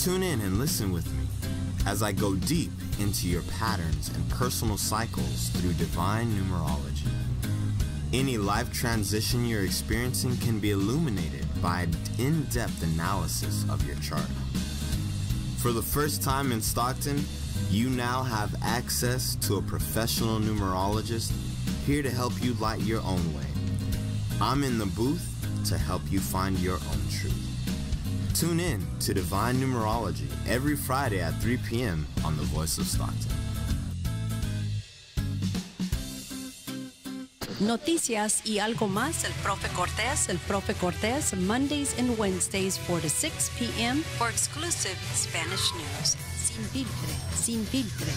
Tune in and listen with me as I go deep into your patterns and personal cycles through divine numerology. Any life transition you're experiencing can be illuminated by an in-depth analysis of your chart. For the first time in Stockton, you now have access to a professional numerologist here to help you light your own way. I'm in the booth to help you find your own truth. Tune in to Divine Numerology every Friday at 3 p.m. on The Voice of Stockton. Noticias y algo más, el Profe Cortés, Mondays and Wednesdays, 4 to 6 p.m. for exclusive Spanish news. Sin filtre, sin filtre.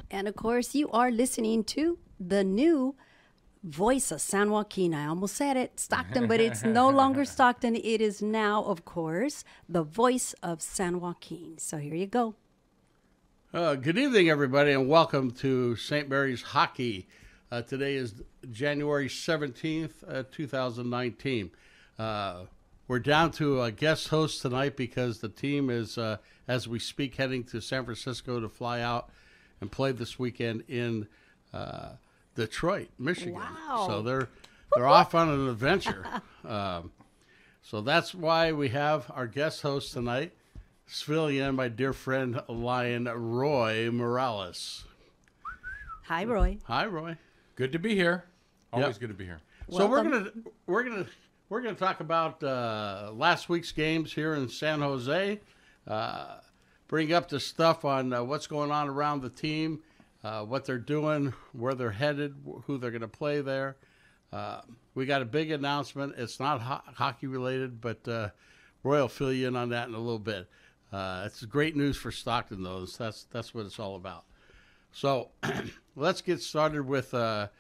And of course, you are listening to the new Voice of San Joaquin. I almost said it, Stockton, but it's no longer Stockton. It is now, of course, the Voice of San Joaquin. So here you go. Good evening, everybody, and welcome to St. Mary's Hockey. Today is January 17th, 2019. We're down to a guest host tonight because the team is, as we speak, heading to San Francisco to fly out and play this weekend in Detroit, Michigan. Wow. So they're off on an adventure. So that's why we have our guest host tonight, filling in my dear friend Lion Roy Morales. Hi, Roy. Hi, Roy. Good to be here. Always Yep. good to be here. So Welcome. we're gonna talk about last week's games here in San Jose. Bring up the stuff on what's going on around the team. What they're doing, where they're headed, who they're going to play there. We got a big announcement. It's not hockey related, but Roy will fill you in on that in a little bit. It's great news for Stockton, though. That's what it's all about. So let's get started with the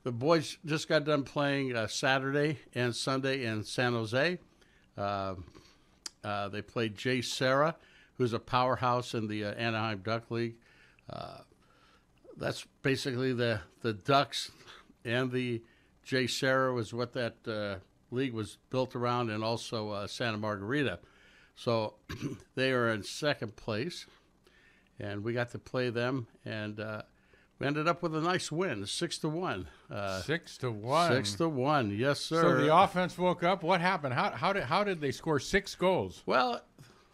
boys. Just got done playing Saturday and Sunday in San Jose. They played Jay Serra, who's a powerhouse in the Anaheim Duck League. That's basically the Ducks, and the Jay Serra was what that league was built around, and also Santa Margarita. So they are in second place, and we got to play them, and we ended up with a nice win, 6-1. 6-1. 6-1, yes, sir. So the offense woke up. What happened? How did they score 6 goals? Well,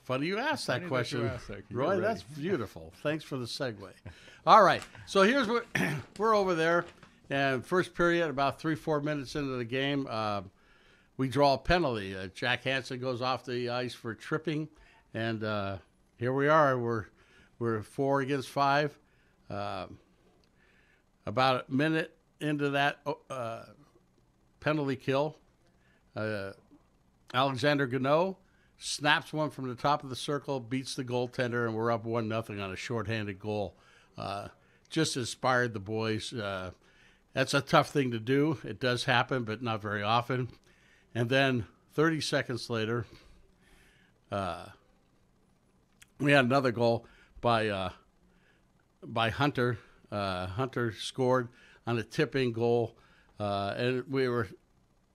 funny you asked that question, ask that. Roy. Ready. That's beautiful. Thanks for the segue. All right, so here's what we're over there, and first period, about 3-4 minutes into the game, we draw a penalty. Jack Hansen goes off the ice for tripping, and here we are. We're 4 against 5. About a minute into that penalty kill, Alexander Gano snaps one from the top of the circle, beats the goaltender, and we're up 1-0 on a shorthanded goal. Just inspired the boys. That's a tough thing to do. It does happen, but not very often. And then 30 seconds later, we had another goal by Hunter. Hunter scored on a tip-in goal, and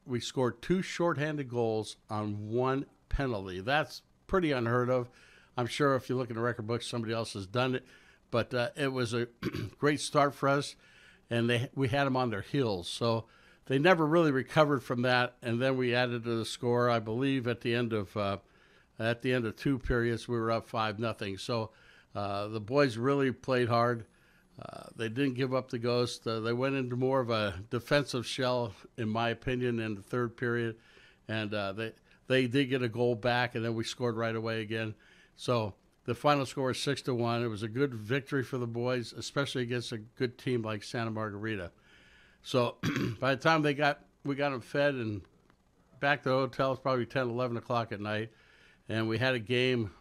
we scored 2 shorthanded goals on 1 penalty. That's pretty unheard of. I'm sure if you look in the record book, somebody else has done it. But it was a great start for us, and we had them on their heels. So they never really recovered from that. And then we added to the score. I believe at the end of 2 periods, we were up 5-0. So the boys really played hard. They didn't give up the ghost. They went into more of a defensive shell, in my opinion, in the third period, and they did get a goal back, and then we scored right away again. So the final score is 6-1. It was a good victory for the boys, especially against a good team like Santa Margarita. So by the time we got them fed and back to the hotel, it's probably 10, 11 o'clock at night, and we had a game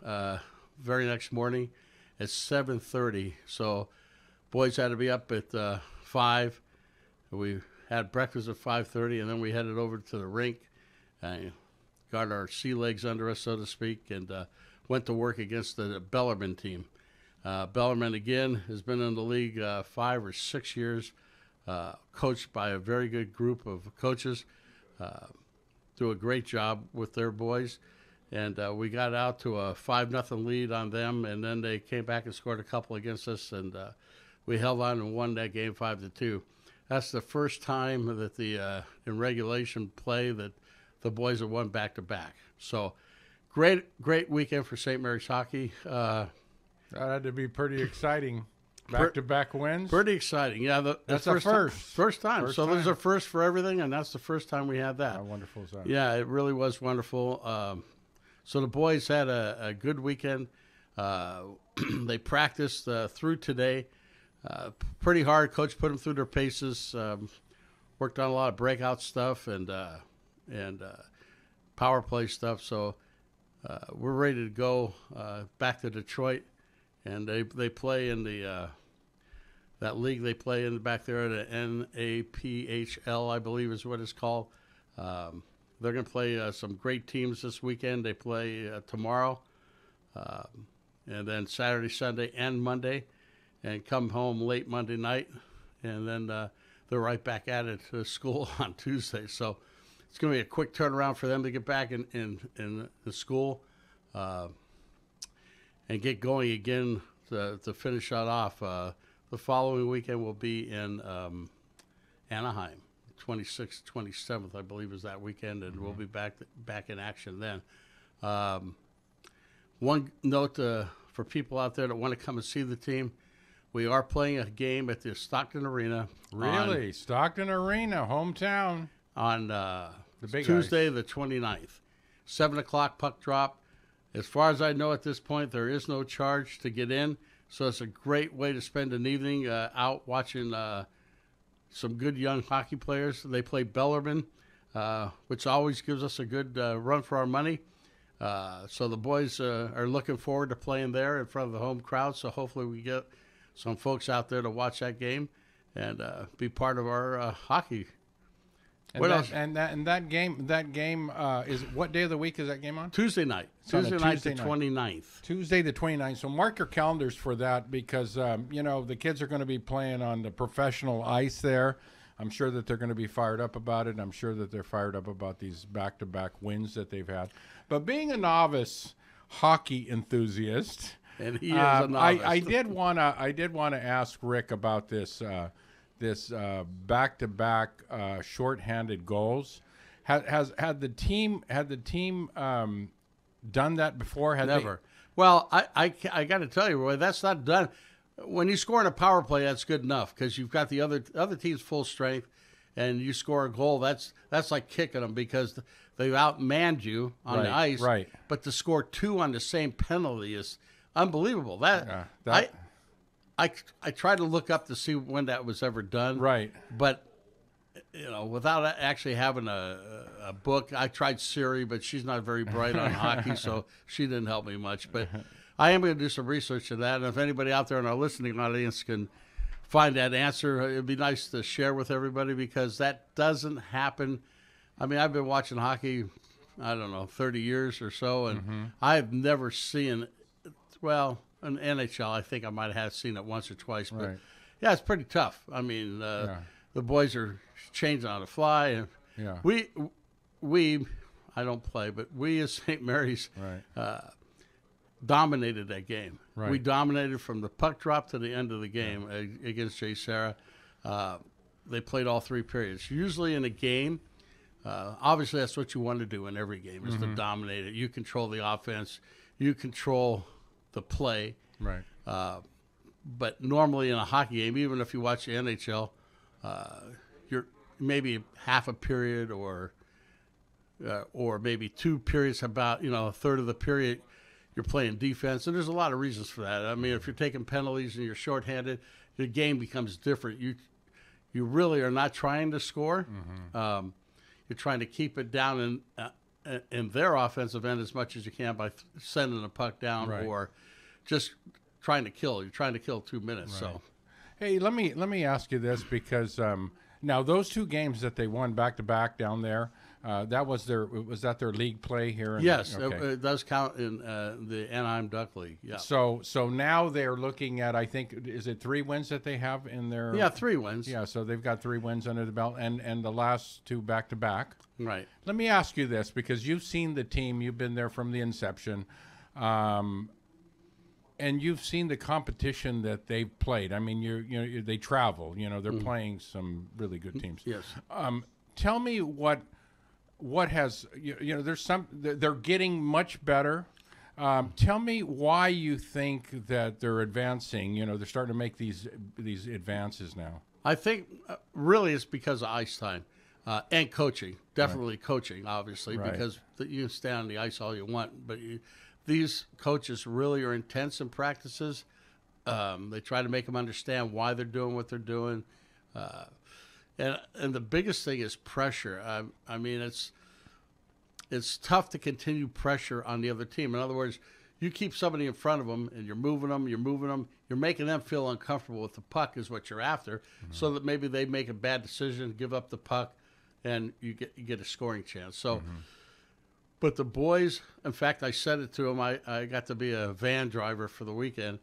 very next morning at 7:30. So boys had to be up at 5. We had breakfast at 5:30, and then we headed over to the rink, got our sea legs under us, so to speak, and went to work against the Bellarmine team. Bellarmine, again, has been in the league 5 or 6 years. coached by a very good group of coaches. Do a great job with their boys. And we got out to a 5-0 lead on them, and then they came back and scored a couple against us, and we held on and won that game 5-2. That's the first time that in regulation play that the boys have won back-to-back. So great weekend for St. Mary's hockey. That had to be pretty exciting. Back-to-back wins. Pretty exciting. Yeah, that's a first. First time. So there's a first for everything, and that's the first time we had that. How wonderful is that? Yeah, it really was wonderful. So the boys had a good weekend. They practiced through today. Pretty hard. Coach put them through their paces. Worked on a lot of breakout stuff and power play stuff. So we're ready to go back to Detroit. And they play in the that league they play in back there at NAPHL, I believe is what it's called. They're going to play some great teams this weekend. They play tomorrow, and then Saturday, Sunday, and Monday, and come home late Monday night, and then they're right back at it to school on Tuesday. So it's going to be a quick turnaround for them to get back in the school. And get going again to finish that off. The following weekend will be in Anaheim, 26th, 27th, I believe, is that weekend, and we'll be back in action then. One note for people out there that want to come and see the team, we are playing a game at the Stockton Arena. Really? Stockton Arena, hometown. On the big Tuesday, ice. the 29th. 7 o'clock puck drop. As far as I know at this point, there is no charge to get in, so it's a great way to spend an evening out watching some good young hockey players. They play Bellarmine, which always gives us a good run for our money. So the boys are looking forward to playing there in front of the home crowd, so hopefully we get some folks out there to watch that game and be part of our hockey. And that game is what day of the week is that game on? Tuesday night. Tuesday night, the 29th. Tuesday the 29th. So mark your calendars for that because the kids are going to be playing on the professional ice there. I'm sure that they're going to be fired up about it. I'm sure that they're fired up about these back-to-back wins that they've had. But being a novice hockey enthusiast, and he is a novice. I did want to ask Rick about this. This back-to-back shorthanded goals. Had the team done that before? Never. Well, I got to tell you, Roy, that's not done. When you score in a power play, that's good enough because you've got the other team's full strength, and you score a goal. That's like kicking them because they've outmanned you on the ice. Right. But to score 2 on the same penalty is unbelievable. I tried to look up to see when that was ever done. Right. But, without actually having a book, I tried Siri, but she's not very bright on hockey, so she didn't help me much. But I am going to do some research on that. And if anybody out there in our listening audience can find that answer, it'd be nice to share with everybody because that doesn't happen. I mean, I've been watching hockey, 30 years or so, and I've never seen, in NHL, I think I might have seen it once or twice, but yeah, it's pretty tough. I mean, the boys are changing on the fly, and we, I don't play, but we as St. Mary's dominated that game. Right. We dominated from the puck drop to the end of the game against Jay Sarah. They played all 3 periods. Usually in a game, obviously that's what you want to do in every game is to dominate it. You control the offense. You control the play. Right. But normally in a hockey game, even if you watch the NHL, you're maybe half a period or maybe 2 periods, about a third of the period, you're playing defense. And there's a lot of reasons for that. I mean, if you're taking penalties and you're shorthanded, the game becomes different. You really are not trying to score. You're trying to keep it down in their offensive end as much as you can by sending the puck down or just trying to kill. You're trying to kill 2 minutes. Right. So, hey, let me ask you this because Now, those two games that they won back to back down there, was that their league play here? Yes, Okay. it does count in the Anaheim Duck League. Yeah. So now they're looking at, I think, is it 3 wins that they have in their? Yeah, 3 wins. Yeah, so they've got 3 wins under the belt, and the last 2 back to back. Right. Let me ask you this, because you've seen the team, you've been there from the inception, and you've seen the competition that they've played. I mean, they travel. They're playing some really good teams. Yes. Tell me what has there's they're getting much better. Tell me why you think that they're advancing. They're starting to make these advances now. I think really it's because of ice time and coaching. Definitely coaching, obviously, Right. because you can stay on the ice all you want, but these coaches really are intense in practices. They try to make them understand why they're doing what they're doing. And the biggest thing is pressure. I mean, it's tough to continue pressure on the other team. In other words, you keep somebody in front of them, and you're moving them, you're making them feel uncomfortable with the puck is what you're after, so that maybe they make a bad decision, give up the puck, and you get a scoring chance. So, but the boys, in fact, I said it to them. I got to be a van driver for the weekend,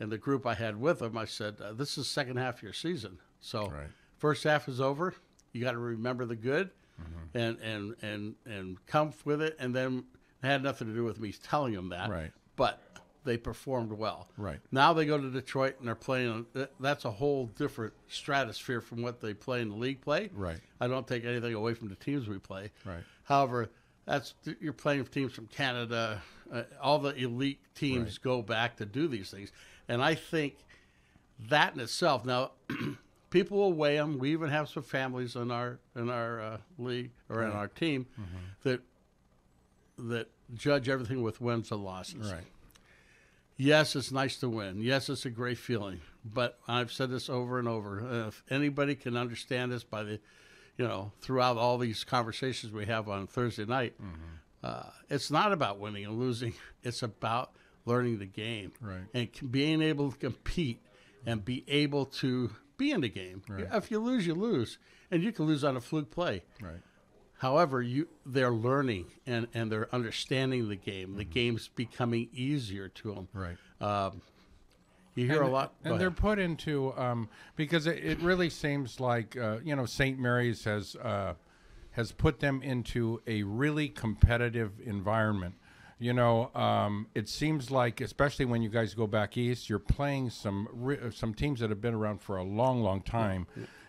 and the group I had with them, I said, this is the second half of your season. So first half is over. You got to remember the good and come with it. And then it had nothing to do with me telling them that. Right. But they performed well. Right. Now they go to Detroit and they're playing. That's a whole different stratosphere from what they play in the league play. Right. I don't take anything away from the teams we play. Right. However, you're playing teams from Canada. All the elite teams go back to do these things. And I think that in itself, now people will weigh them. We even have some families in our league or in our team that judge everything with wins and losses. Right. Yes, it's nice to win. Yes, it's a great feeling. But I've said this over and over. If anybody can understand this by the, throughout all these conversations we have on Thursday night, it's not about winning and losing. It's about learning the game and being able to compete and be able to be in the game. Right. If you lose, you lose. And you can lose on a fluke play. Right. However, they're learning and they're understanding the game. The game's becoming easier to them. Right. You hear a lot. And they're put into, because it really seems like, St. Mary's has put them into a really competitive environment. It seems like, especially when you guys go back east, you're playing some teams that have been around for a long, long time.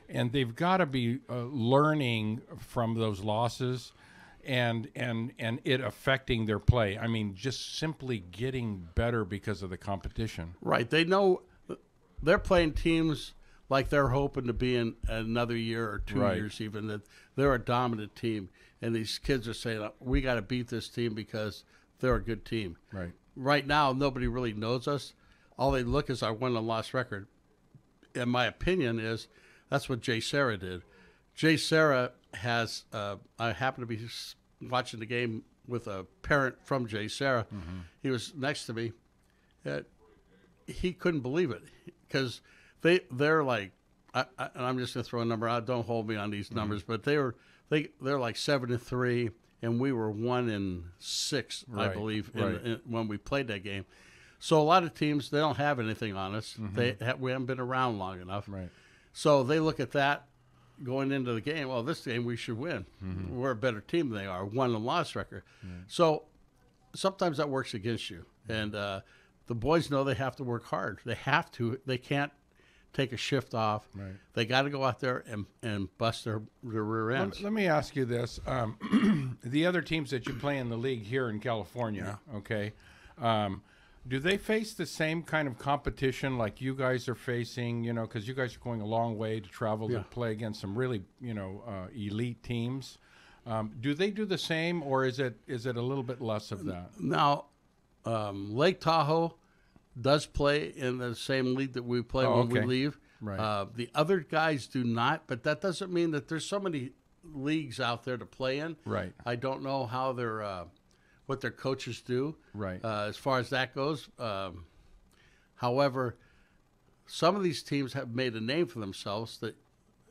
And they've got to be learning from those losses and it affecting their play. I mean, just simply getting better because of the competition. Right. They know they're playing teams like they're hoping to be in another year or 2 years even, that they're a dominant team. And these kids are saying, we got to beat this team because they're a good team. Right. Right now, nobody really knows us. All they look is our win and loss record. And my opinion is that's what Jay Serra did. Jay Serra has, I happen to be watching the game with a parent from Jay Serra. He was next to me. He couldn't believe it because they're like, and I'm just going to throw a number out. Don't hold me on these numbers, but they're like 7-3, and we were 1-6, I believe, when we played that game. So a lot of teams, they don't have anything on us. We haven't been around long enough. Right. So they look at that going into the game. Well, this game we should win. We're a better team than they are. Won and loss record. So sometimes that works against you. And the boys know they have to work hard. They have to. They can't take a shift off. Right. They got to go out there and bust their rear ends. Let me ask you this. The other teams that you play in the league here in California, okay, do they face the same kind of competition like you guys are facing, because you guys are going a long way to travel to play against some really, elite teams. Do they do the same, or is it a little bit less of that? Now, Lake Tahoe does play in the same league that we play when we leave. Right. The other guys do not, but that doesn't mean that there's so many leagues out there to play in. Right. I don't know how they're what their coaches do. Right. As far as that goes. However, some of these teams have made a name for themselves that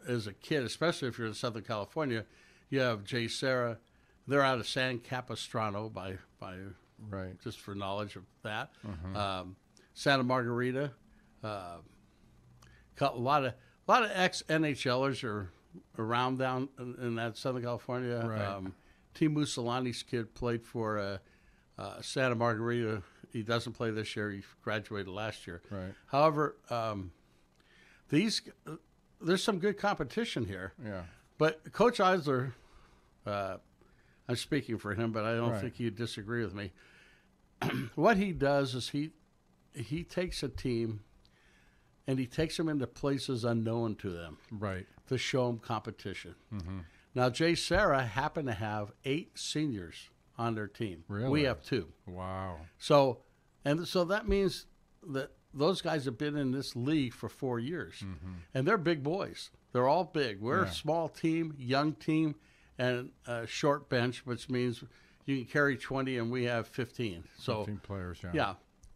as a kid, especially if you're in Southern California, you have Jay Serra. They're out of San Capistrano by Right. just for knowledge of that. Santa Margarita. A lot of ex NHLers are around down in that Southern California. Right. Tim Mussolini's kid played for Santa Margarita. He doesn't play this year. He graduated last year. Right. However, there's some good competition here. Yeah. But Coach Eisler, I'm speaking for him, but I don't Right. think he'd disagree with me. What he does is he takes a team and he takes them into places unknown to them Right. to show them competition. Now, Jay Serra happened to have 8 seniors on their team. Really? We have 2. Wow. So that means that those guys have been in this league for 4 years, and they're big boys. They're all big. We're Yeah. a small team, young team, and a short bench, which means you can carry 20, and we have 15. So 15 players. Yeah. yeah,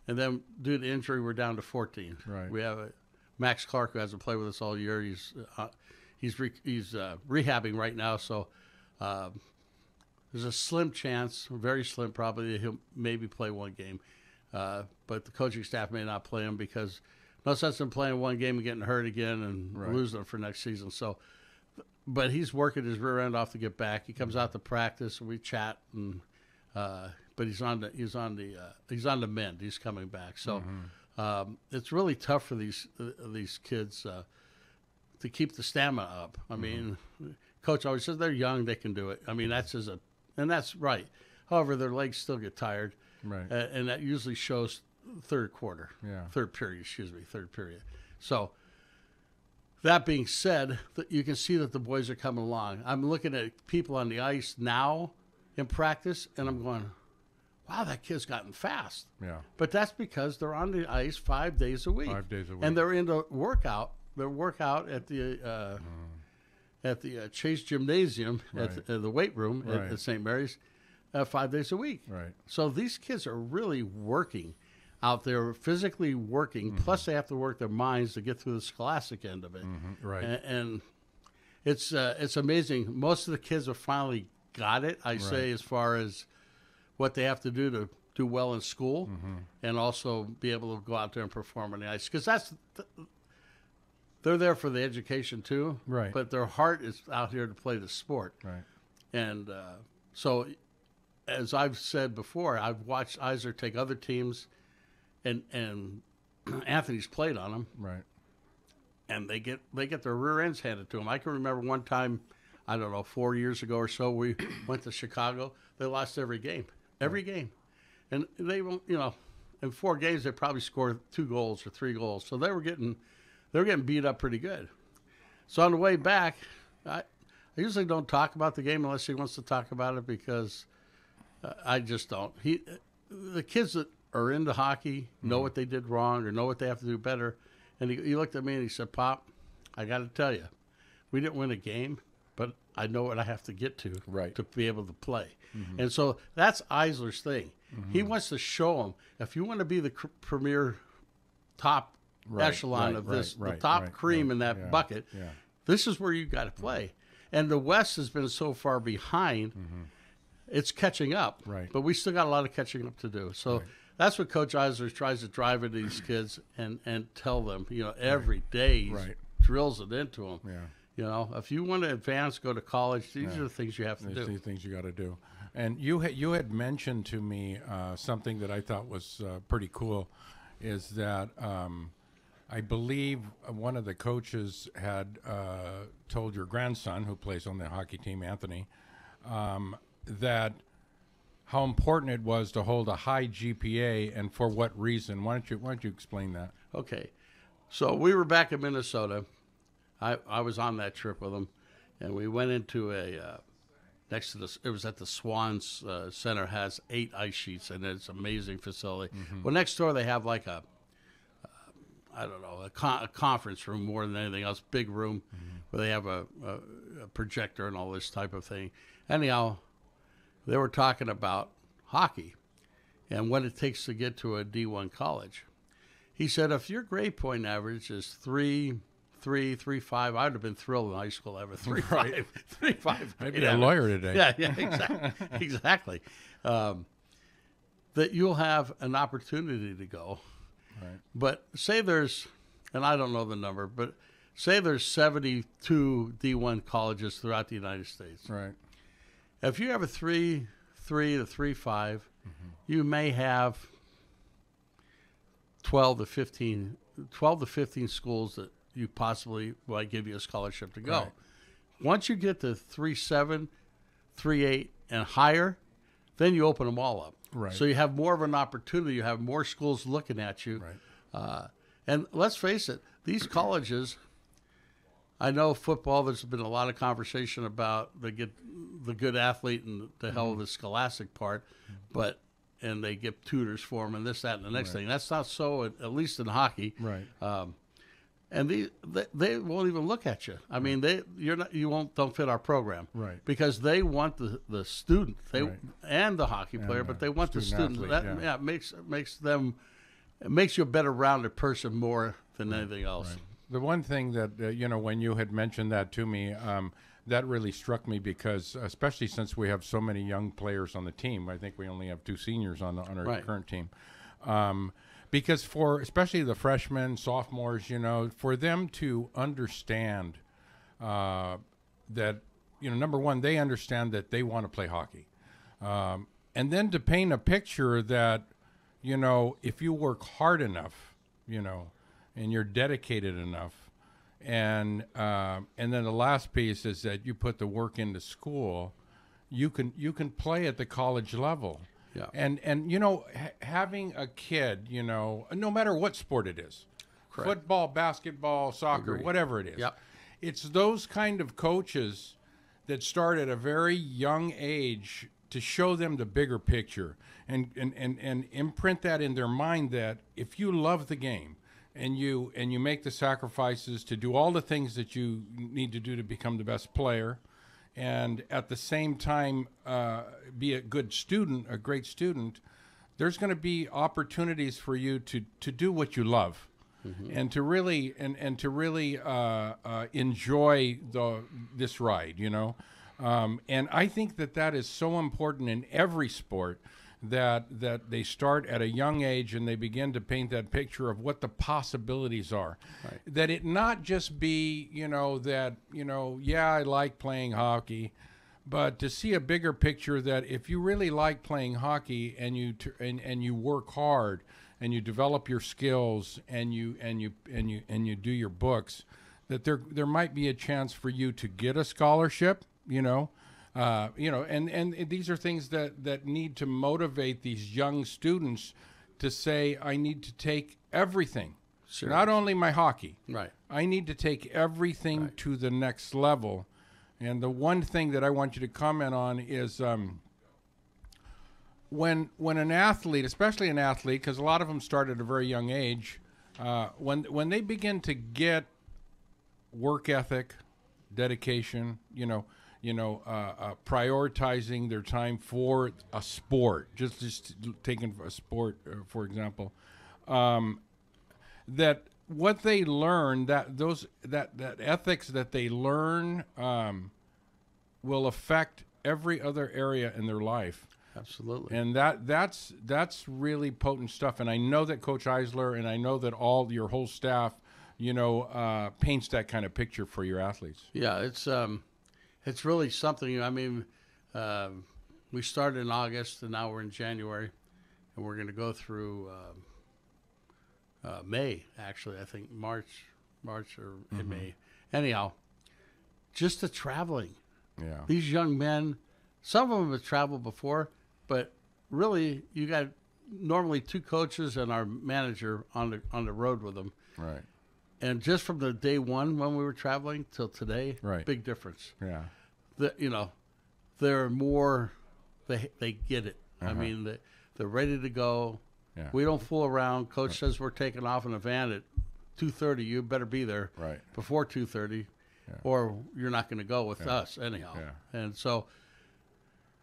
and then due to injury, we're down to 14. Right. We have Max Clark, who hasn't played with us all year. He's rehabbing right now, so there's a slim chance, very slim probably, that he'll maybe play one game. But the coaching staff may not play him because no sense in playing one game and getting hurt again and Right. losing it for next season. So, but he's working his rear end off to get back. He comes out to practice and we chat, and but he's on the mend. He's coming back. So it's really tough for these kids to keep the stamina up. I mean, Coach always says they're young, they can do it. I mean, and that's right. However, their legs still get tired. Right. And that usually shows third period. So that being said, you can see that the boys are coming along. I'm looking at people on the ice now in practice, and I'm going, wow, that kid's gotten fast. Yeah. But that's because they're on the ice 5 days a week. 5 days a week. And they're into workout. They work out at the Chase Gymnasium, Right. at the weight room Right. at St. Mary's 5 days a week. Right. So these kids are really working out there, physically working, plus they have to work their minds to get through the scholastic end of it. Right. And it's amazing. Most of the kids have finally got it, I say, as far as what they have to do to do well in school and also be able to go out there and perform on the ice. Because they're there for the education too, Right. but their heart is out here to play the sport. Right. And so, as I've said before, I've watched Eisler take other teams, and Anthony's played on them, Right. and they get their rear ends handed to them. I can remember one time, I don't know, 4 years ago or so, we went to Chicago. They lost every game, and they won't, in 4 games they probably scored 2 goals or 3 goals. So they were getting beat up pretty good. So on the way back, I usually don't talk about the game unless he wants to talk about it, because I just don't. The kids that are into hockey know what they did wrong or know what they have to do better. And he looked at me and he said, "Pop, I got to tell you, we didn't win a game, but I know what I have to get to Right. to be able to play." And so that's Eisler's thing. He wants to show them, if you want to be the premier top echelon of this, the top cream in that bucket, this is where you got to play. And the West has been so far behind, it's catching up. Right. But we still got a lot of catching up to do. So that's what Coach Eisler tries to drive into these kids and tell them, every day he drills it into them. Yeah. If you want to advance, go to college, these are the things you have to do. These things you got to do. And you had mentioned to me something that I thought was pretty cool, is that I believe one of the coaches had told your grandson, who plays on the hockey team, Anthony, that how important it was to hold a high GPA, and for what reason. Why don't you explain that? Okay. So we were back in Minnesota. I was on that trip with him, and we went into next to it was at the Swans Center, has 8 ice sheets, and it's an amazing facility. Well, next door they have like a conference room more than anything else, big room where they have a projector and all this type of thing. Anyhow, they were talking about hockey and what it takes to get to a D1 college. He said, if your grade point average is 3 3.5. I would have been thrilled in high school to have a 3.5. Right. 3.5. Maybe a lawyer today. Yeah, exactly. Exactly. That you'll have an opportunity to go. Right. But say there's, and I don't know the number, but say there's 72 D1 colleges throughout the United States. Right. If you have a 3.3 to 3.5, you may have 12 to 15 schools that you possibly might give you a scholarship to go. Right. Once you get to 3.7, 3.8, and higher, then you open them all up. Right. So you have more of an opportunity. You have more schools looking at you. Right. And let's face it, these colleges, I know football, there's been a lot of conversation about the good athlete and the hell of the scholastic part, and they get tutors for them and this, that, and the next thing. That's not so, at least in hockey. Right. And they won't even look at you. I mean, don't fit our program, Right. Because they want the student, Right. and the hockey player, but they want the student. athlete, That makes you a better rounded person more than anything else. Right. The one thing that when you had mentioned that to me, that really struck me because, especially since we have so many young players on the team, I think we only have 2 seniors on our Right. current team. Because for especially the freshmen, sophomores, for them to understand that, number one, they understand that they want to play hockey. And then to paint a picture that, if you work hard enough, and you're dedicated enough, and then the last piece is that you put the work into school, you can play at the college level. Yeah. And having a kid, no matter what sport it is, Correct. football, basketball, soccer, Agree. whatever it is, Yep. it's those kind of coaches that start at a very young age to show them the bigger picture and imprint that in their mind that if you love the game and you make the sacrifices to do all the things that you need to do to become the best player, and at the same time be a good student, a great student, there's going to be opportunities for you to do what you love, and to really enjoy this ride, and I think that is so important in every sport. That they start at a young age and they begin to paint that picture of what the possibilities are. Right. That it not just be, I like playing hockey, but to see a bigger picture that if you really like playing hockey and you work hard and you develop your skills and you do your books, that there might be a chance for you to get a scholarship, and these are things that need to motivate these young students to say, I need to take everything, Sure. not only my hockey. Right. I need to take everything to the next level. And the one thing that I want you to comment on is when an athlete, especially an athlete, because a lot of them start at a very young age, when they begin to get work ethic, dedication, prioritizing their time for a sport, just taking a sport, for example, that what they learn, that ethics that they learn will affect every other area in their life. Absolutely. And that's really potent stuff. And I know that Coach Eisler and I know that all your whole staff, paints that kind of picture for your athletes. Yeah, it's really something. I mean, we started in August, and now we're in January, and we're going to go through May. Actually, I think March or in May. Anyhow, just the traveling. Yeah. These young men, some of them have traveled before, but really, you got normally 2 coaches and our manager on the road with them. Right. And just from the day one when we were traveling till today, Right. big difference. Yeah. They're more, they get it. I mean, they're ready to go. Yeah. We don't fool around. Coach says we're taking off in a van at 2:30. You better be there Right. before 2:30, or you're not going to go with us anyhow. Yeah. And so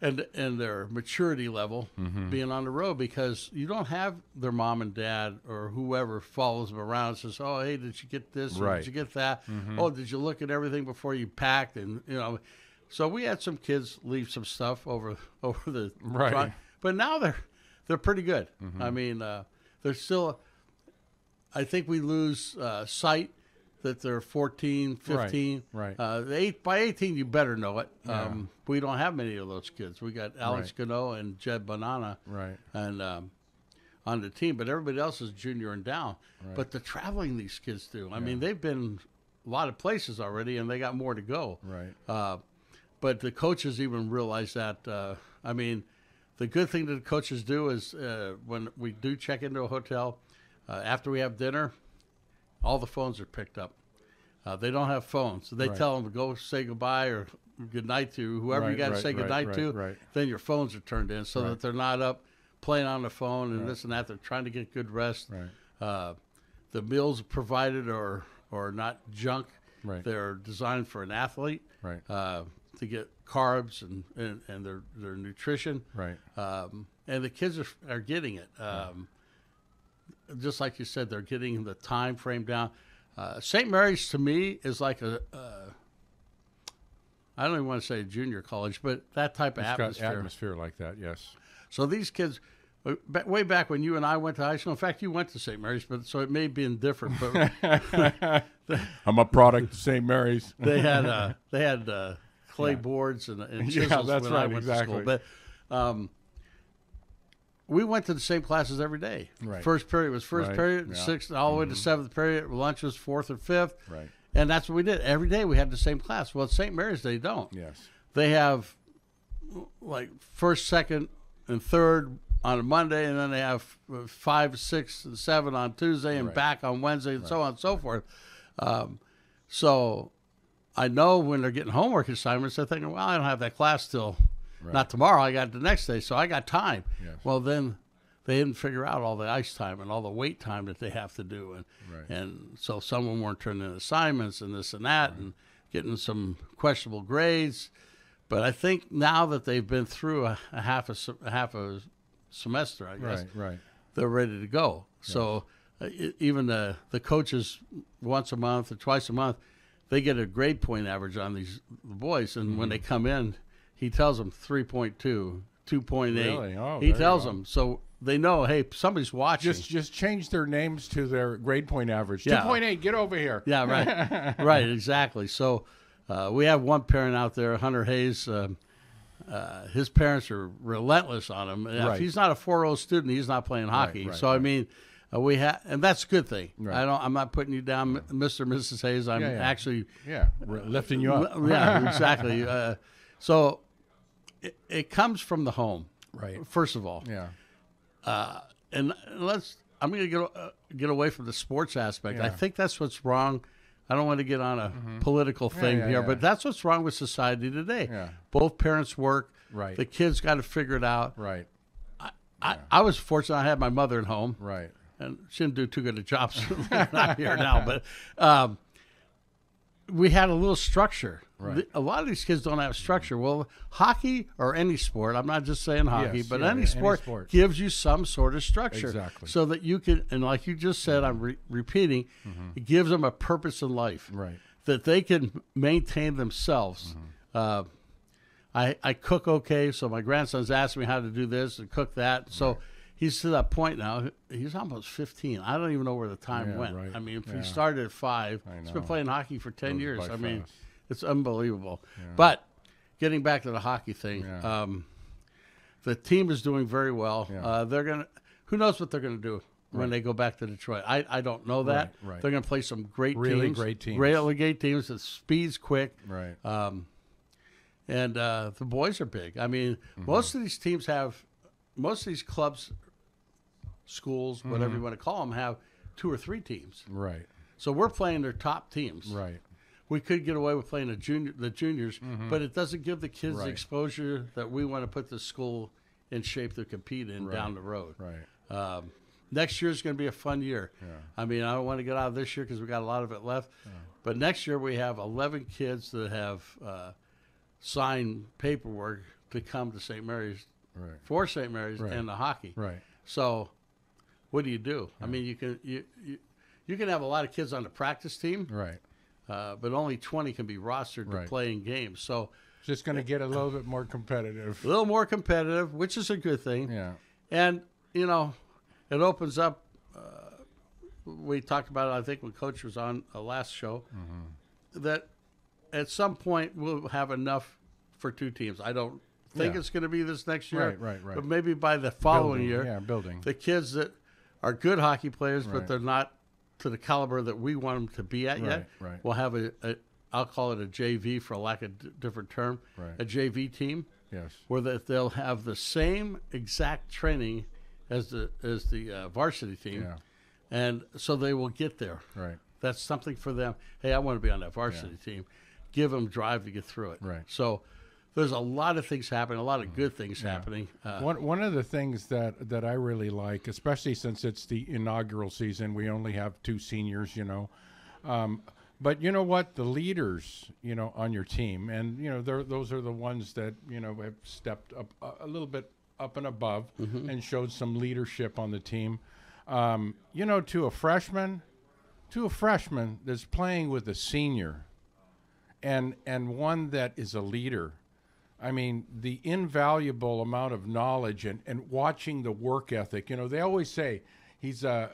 and their maturity level being on the road, because you don't have their mom and dad or whoever follows them around and says, "Oh, hey, did you get this? Or did you get that? Oh, did you look at everything before you packed?" And so we had some kids leave some stuff over the truck, but now they're pretty good. I mean, they're still. I think we lose sight that they're 14, 15. Right. By 18, you better know it. We don't have many of those kids. We got Alex Gano and Jed Banana and on the team, but everybody else is junior and down. But the traveling these kids do, I mean, they've been a lot of places already, and they got more to go. But the coaches even realize that. I mean, the good thing that the coaches do is when we do check into a hotel, after we have dinner, all the phones are picked up. They don't have phones. So they tell them to go say goodbye or good night to whoever you got to say good night to. Then your phones are turned in so that they're not up playing on the phone and this and that. They're trying to get good rest. The meals provided are not junk. They're designed for an athlete to get carbs and their nutrition. And the kids are getting it. Just like you said, they're getting the time frame down. St. Mary's to me is like I don't even want to say a junior college, but that type of atmosphere. Got atmosphere like that, yes. So these kids, way back when you and I went to high school, in fact, you went to St. Mary's, but so it may have been different. But I'm a product of St. Mary's. they had clay boards and chisels that's when right, I went to school. But we went to the same classes every day. First period was first period, sixth all the way to seventh period. Lunch was fourth or fifth. And that's what we did. Every day we had the same class. Well, at St. Mary's, they don't. They have like first, second, and third on a Monday, and then they have 5, 6, and 7 on Tuesday, and back on Wednesday, and so on and so forth. So I know when they're getting homework assignments, they're thinking, well, I don't have that class till not tomorrow. I got it the next day, so I got time. Well, then they didn't figure out all the ice time and all the wait time that they have to do. And so some of them weren't turning in assignments and this and that and getting some questionable grades. But I think now that they've been through a half a semester, I guess, they're ready to go. So even the coaches once a month or twice a month, they get a grade point average on these boys. And when they come in, he tells them 3.2, 2.8. Really? Oh, he tells them. So they know, hey, somebody's watching. Just change their names to their grade point average. 2.8, get over here. Yeah, right. Right, exactly. So we have one parent out there, Hunter Hayes. His parents are relentless on him. If he's not a 4.0 student, he's not playing hockey. I mean, we have, and that's a good thing. I'm not putting you down, Mr. and Mrs. Hayes. I'm actually lifting you up. Yeah, exactly. So it comes from the home, first of all. And I'm going to get away from the sports aspect. I think that's what's wrong. I don't want to get on a political thing here, but that's what's wrong with society today. Both parents work. The kids got to figure it out. I was fortunate. I had my mother at home. And she didn't do too good a job. So not here now, but we had a little structure. A lot of these kids don't have structure. Well, hockey or any sport, I'm not just saying hockey, but any sport gives you some sort of structure. So that you can, and like you just said, I'm repeating, it gives them a purpose in life. That they can maintain themselves. I cook okay, so my grandson's asking me how to do this and cook that. So he's to that point now. He's almost 15. I don't even know where the time went. I mean, if he started at 5, he's been playing hockey for 10 years. I mean, it's unbelievable. But getting back to the hockey thing, the team is doing very well. They're gonna. Who knows what they're gonna do when they go back to Detroit? I don't know that. They're gonna play some really great teams. Really great teams. The speed's quick. And the boys are big. I mean, most of these teams have. Most of these clubs, schools, whatever you want to call them, have 2 or 3 teams. So we're playing their top teams. We could get away with playing the juniors, but it doesn't give the kids the exposure that we want to put the school in shape to compete in down the road. Next year is going to be a fun year. I mean, I don't want to get out of this year because we got a lot of it left. But next year we have 11 kids that have signed paperwork to come to St. Mary's Right. for St. Mary's Right. and the hockey. Right. So what do you do? I mean, you can have a lot of kids on the practice team, Right. but only 20 can be rostered to Right. play in games. So Just going to get a little bit more competitive. a little more competitive, which is a good thing. Yeah. And, you know, it opens up. We talked about it, I think, when Coach was on the last show, that at some point we'll have enough for 2 teams. I don't think Yeah. it's going to be this next year. Right. But maybe by the following Building, year, yeah, building. the kids that are good hockey players, but Right. they're not to the caliber that we want them to be at yet, Right. we'll have I'll call it a JV for lack of different term, Right. a JV team Yes. where they'll have the same exact training as the varsity team. Yeah. And so they will get there. Right. That's something for them. Hey, I want to be on that varsity team. Give them drive to get through it. Right. So there's a lot of things happening, a lot of good things happening. One of the things that I really like, especially since it's the inaugural season, we only have 2 seniors, you know. But you know what? The leaders, you know, on your team, and, you know, those are the ones that, you know, have stepped up a little bit up and above and showed some leadership on the team. You know, to a freshman that's playing with a senior and one that is a leader. I mean, the invaluable amount of knowledge and watching the work ethic. You know, they always say he's a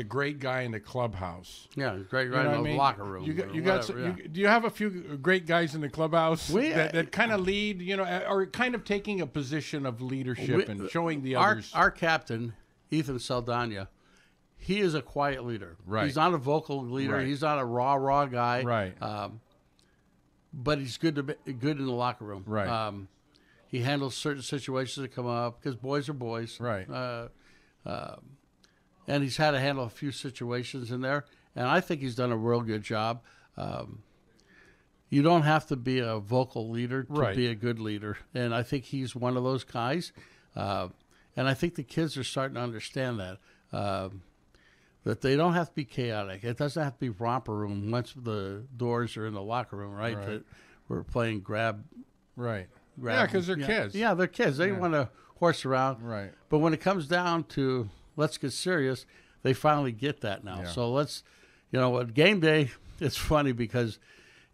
great guy in the clubhouse. Yeah, great You guy know what I in the mean? locker room. You got do you have a few great guys in the clubhouse that kind of lead, you know, or kind of taking a position of leadership and showing the others? Our captain, Ethan Saldana, he is a quiet leader. Right. He's not a vocal leader. Right. He's not a raw guy. Right. But he's good in the locker room. Right. He handles certain situations that come up because boys are boys. Right. And he's had to handle a few situations in there, and I think he's done a real good job. You don't have to be a vocal leader to be a good leader, and I think he's one of those guys. And I think the kids are starting to understand that. That they don't have to be chaotic. It doesn't have to be romper room once the doors are in the locker room, right? Right. That we're playing grab. Right. Yeah, because they're kids. Yeah, they're kids. They want to horse around. Right. But when it comes down to let's get serious, they finally get that now. Yeah. So let's, you know, at game day, it's funny because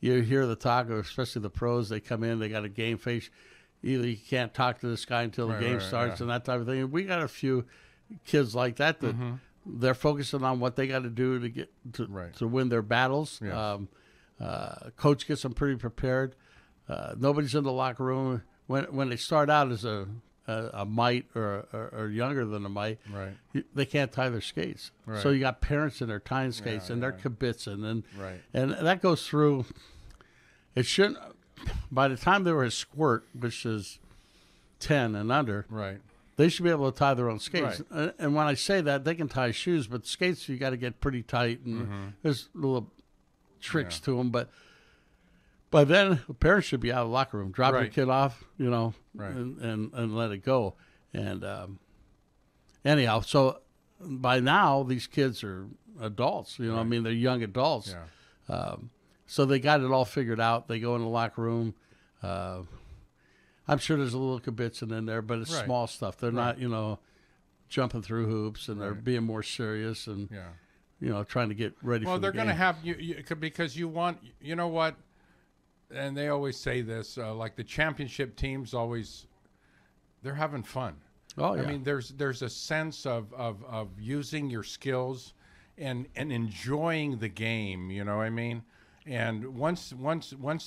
you hear the talk of, especially the pros, they come in, they got a game face. Either you can't talk to this guy until the game starts and that type of thing. And we got a few kids like that they're focusing on what they got to do to get to win their battles. Yes. Coach gets them pretty prepared. Nobody's in the locker room when they start out as a mite or younger than a mite. Right. They can't tie their skates. Right. So you got parents in their tying skates and they're kibitzing and Right. and that goes through. It shouldn't. By the time they were a squirt, which is 10 and under, Right. they should be able to tie their own skates. Right. And when I say that, they can tie shoes, but skates you got to get pretty tight, and there's little tricks to them. But by then, the parents should be out of the locker room, drop the kid off, you know, and let it go. And anyhow, so by now these kids are adults. You know, I mean, they're young adults. Yeah. So they got it all figured out. They go in the locker room. I'm sure there's a little kibitzing in there, but it's small stuff. They're not, you know, jumping through hoops, and they're being more serious and, you know, trying to get ready for the game. Well, they're going to have you because you want, you know what, and they always say this, like the championship teams always, they're having fun. Oh, yeah. I mean, there's a sense of using your skills and enjoying the game, you know what I mean? And once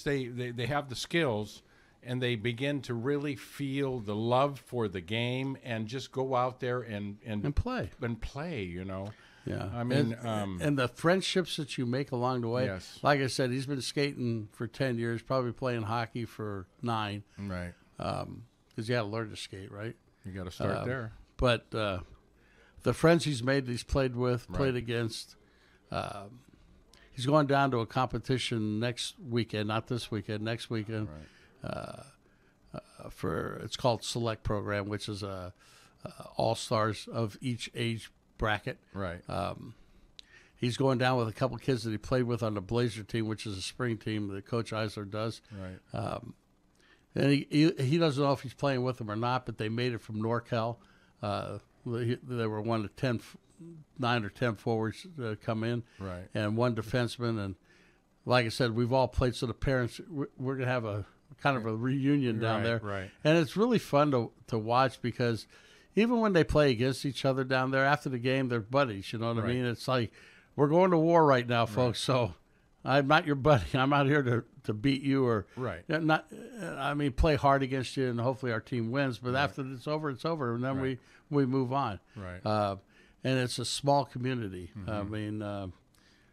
they have the skills and they begin to really feel the love for the game and just go out there and play, you know. Yeah. I mean, and the friendships that you make along the way. Yes. Like I said, he's been skating for 10 years, probably playing hockey for 9. right. Because you got to learn to skate, right? You got to start there. But the friends he's made, he's played with, played against. He's going down to a competition next weekend, not this weekend, next weekend. For it's called Select Program, which is all stars of each age bracket. Right. He's going down with a couple kids that he played with on the Blazer team, which is a spring team that Coach Eisler does. Right. And he doesn't know if he's playing with them or not, but they made it from NorCal. There were 9 or 10 forwards come in, Right. and 1 defenseman. And like I said, we've all played, so the parents, we're going to have a kind of a reunion down there. Right. And it's really fun to watch, because even when they play against each other down there, after the game, they're buddies, you know what I mean? It's like, we're going to war right now, folks, so I'm not your buddy. I'm out here to beat you, or play hard against you, and hopefully our team wins. But after it's over, and then we move on. Right. And it's a small community. I mean,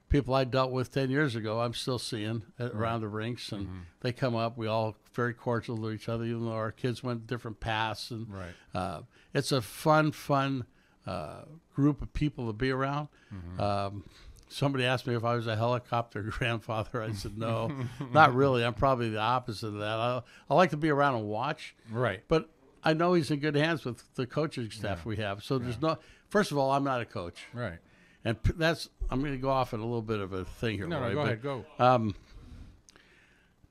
people I dealt with 10 years ago, I'm still seeing around the rinks, and they come up. We all very cordial to each other, even though our kids went different paths. And it's a fun group of people to be around. Somebody asked me if I was a helicopter grandfather. I said, no, not really. I'm probably the opposite of that. I like to be around and watch. Right. But I know he's in good hands with the coaching staff we have. So there's no, first of all, I'm not a coach. Right. And I'm going to go off on a little bit of a thing here. No, go ahead, go.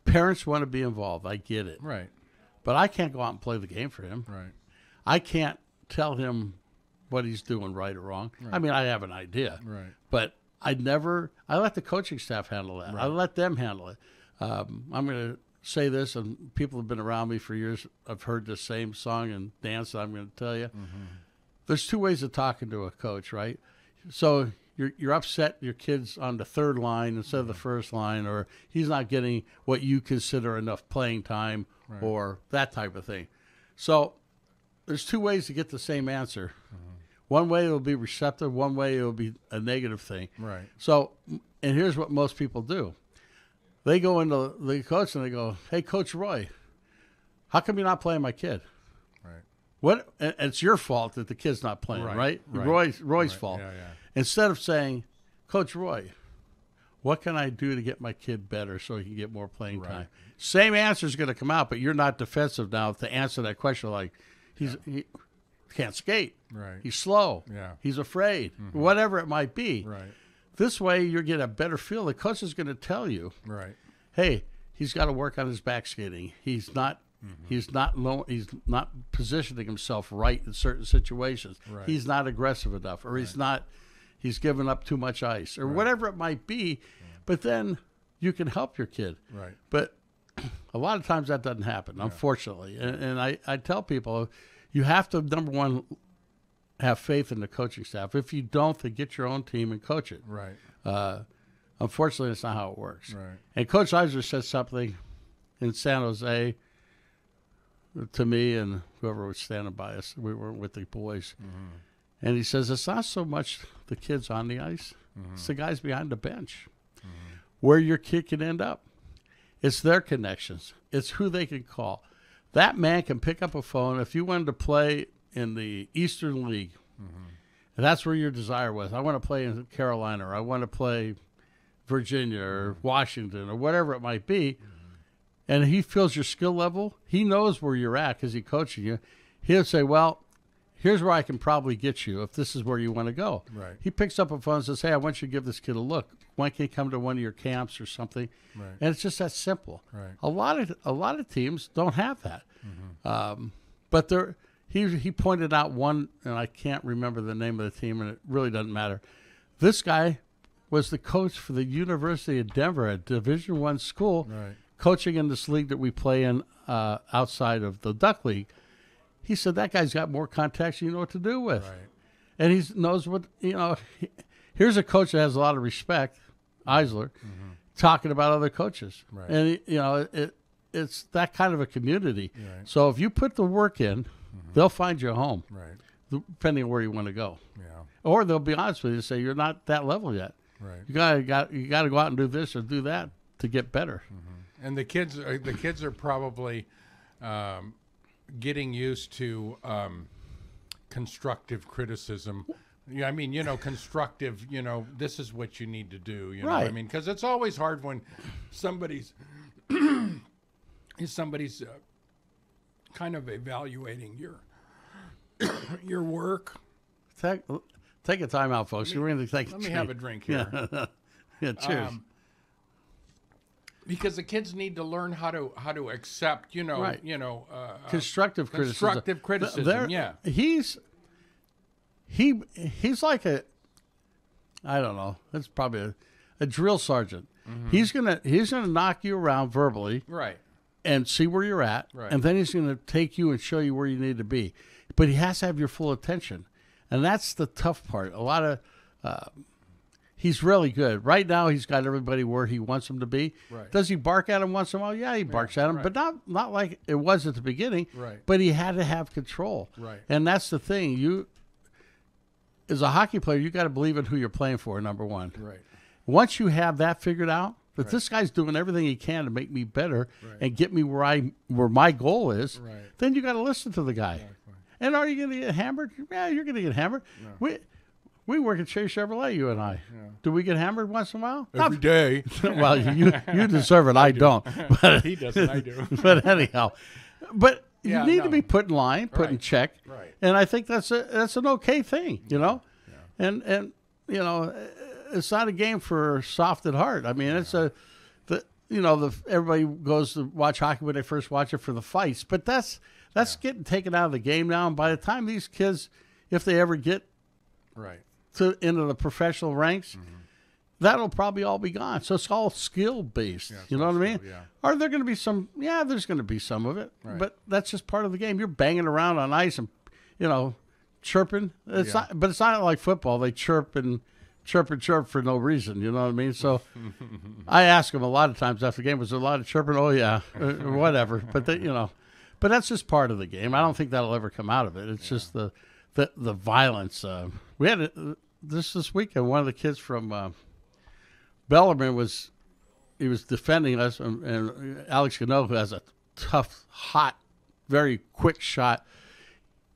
Parents want to be involved. I get it. Right. But I can't go out and play the game for him. Right. I can't tell him what he's doing right or wrong. Right. I mean, I have an idea. Right. But I let the coaching staff handle that. Right. I let them handle it. I'm going to say this, and people have been around me for years. I've heard the same song and dance that I'm going to tell you. There's 2 ways of talking to a coach, right? So you're upset your kid's on the 3rd line instead of the 1st line, or he's not getting what you consider enough playing time, or that type of thing. So there's 2 ways to get the same answer. One way it'll be receptive, one way it'll be a negative thing. Right. So, and here's what most people do. They go into the coach and they go, hey, Coach Roy, how come you're not playing my kid? Right. What? And it's your fault that the kid's not playing, right? Roy's fault. Yeah. Instead of saying, Coach Roy, what can I do to get my kid better so he can get more playing time? Same answer is going to come out, but you're not defensive now to answer that question like, he can't skate. Right. He's slow. Yeah. He's afraid. Whatever it might be. Right. This way, you get a better feel. The coach is going to tell you, Right. hey, he's got to work on his back skating. He's not he's not positioning himself right in certain situations. Right. He's not aggressive enough, or he's giving up too much ice, or whatever it might be. But then you can help your kid. Right. But a lot of times that doesn't happen, unfortunately. And I tell people, you have to, number one, have faith in the coaching staff. If you don't, then get your own team and coach it. Right. Unfortunately, that's not how it works. Right. And Coach Eisner said something in San Jose to me and whoever was standing by us. We were with the boys. And he says, it's not so much the kids on the ice. It's the guys behind the bench. Where your kid can end up. It's their connections. It's who they can call. That man can pick up a phone. If you wanted to play in the Eastern League, and that's where your desire was. I want to play in Carolina, or I want to play Virginia or Washington or whatever it might be, and he feels your skill level. He knows where you're at because he's coaching you. He'll say, well, here's where I can probably get you if this is where you want to go. Right. He picks up a phone and says, hey, I want you to give this kid a look. Why can't he come to one of your camps or something? Right. And it's just that simple. Right. A lot of teams don't have that. But he pointed out one, and I can't remember the name of the team, and it really doesn't matter. This guy was the coach for the University of Denver, a Division I school, coaching in this league that we play in outside of the Duck League. He said, that guy's got more contacts than you know what to do with. Right. And he knows what, here's a coach that has a lot of respect, Eisler, talking about other coaches. Right. And, it's that kind of a community. Right. So if you put the work in, they'll find you a home, Right. depending on where you want to go. Yeah. Or they'll be honest with you and say, you're not that level yet. Right. You got to go out and do this or do that to get better. And the kids are probably getting used to constructive criticism. Yeah, I mean, constructive. This is what you need to do. You know what I Right. mean, because it's always hard when somebody's kind of evaluating your work. Take a time out, folks. We're going to take. Let me have a drink here. Yeah, cheers. Because the kids need to learn how to accept, Right. constructive criticism. Yeah. He's like I don't know. That's probably a drill sergeant. Mm-hmm. He's gonna knock you around verbally, Right. and see where you're at, Right. and then he's gonna take you and show you where you need to be. But he has to have your full attention, and that's the tough part. A lot of he's really good. Right now, he's got everybody where he wants them to be. Right. Does he bark at him once in a while? Yeah, he barks at him, right. but not like it was at the beginning. Right. But he had to have control. Right. And that's the thing. You, as a hockey player, you got to believe in who you're playing for, number one. Right. Once you have that figured out, that Right. this guy's doing everything he can to make me better Right. and get me where my goal is, Right. then you got to listen to the guy. Exactly. And are you going to get hammered? Yeah, you're going to get hammered. No. We work at Chase Chevrolet, you and I. Yeah. Do we get hammered once in a while? Every day. Well, you deserve it. I don't. But, He doesn't. I do. but anyhow, but Yeah, you need no. to be put in line, put in Right. check, Right. and I think that's an okay thing, Yeah. And it's not a game for soft at heart. I mean, it's everybody goes to watch hockey when they first watch it for the fights, but that's getting taken out of the game now. And by the time these kids, if they ever get Right. into the professional ranks, that'll probably all be gone. So it's all skill based. it's You know all what I mean? skill, yeah. Are there going to be some? Yeah, there's going to be some of it, Right. but that's just part of the game. You're banging around on ice and chirping. It's Yeah. not, but it's not like football. They chirp for no reason. You know what I mean? So I ask them a lot of times after the game, was there a lot of chirping? Oh yeah, or whatever. But but that's just part of the game. I don't think that'll ever come out of it. It's just the violence. We had this weekend. One of the kids from Bellarmine was defending us, and Alex Gano, who has a tough, hot, very quick shot.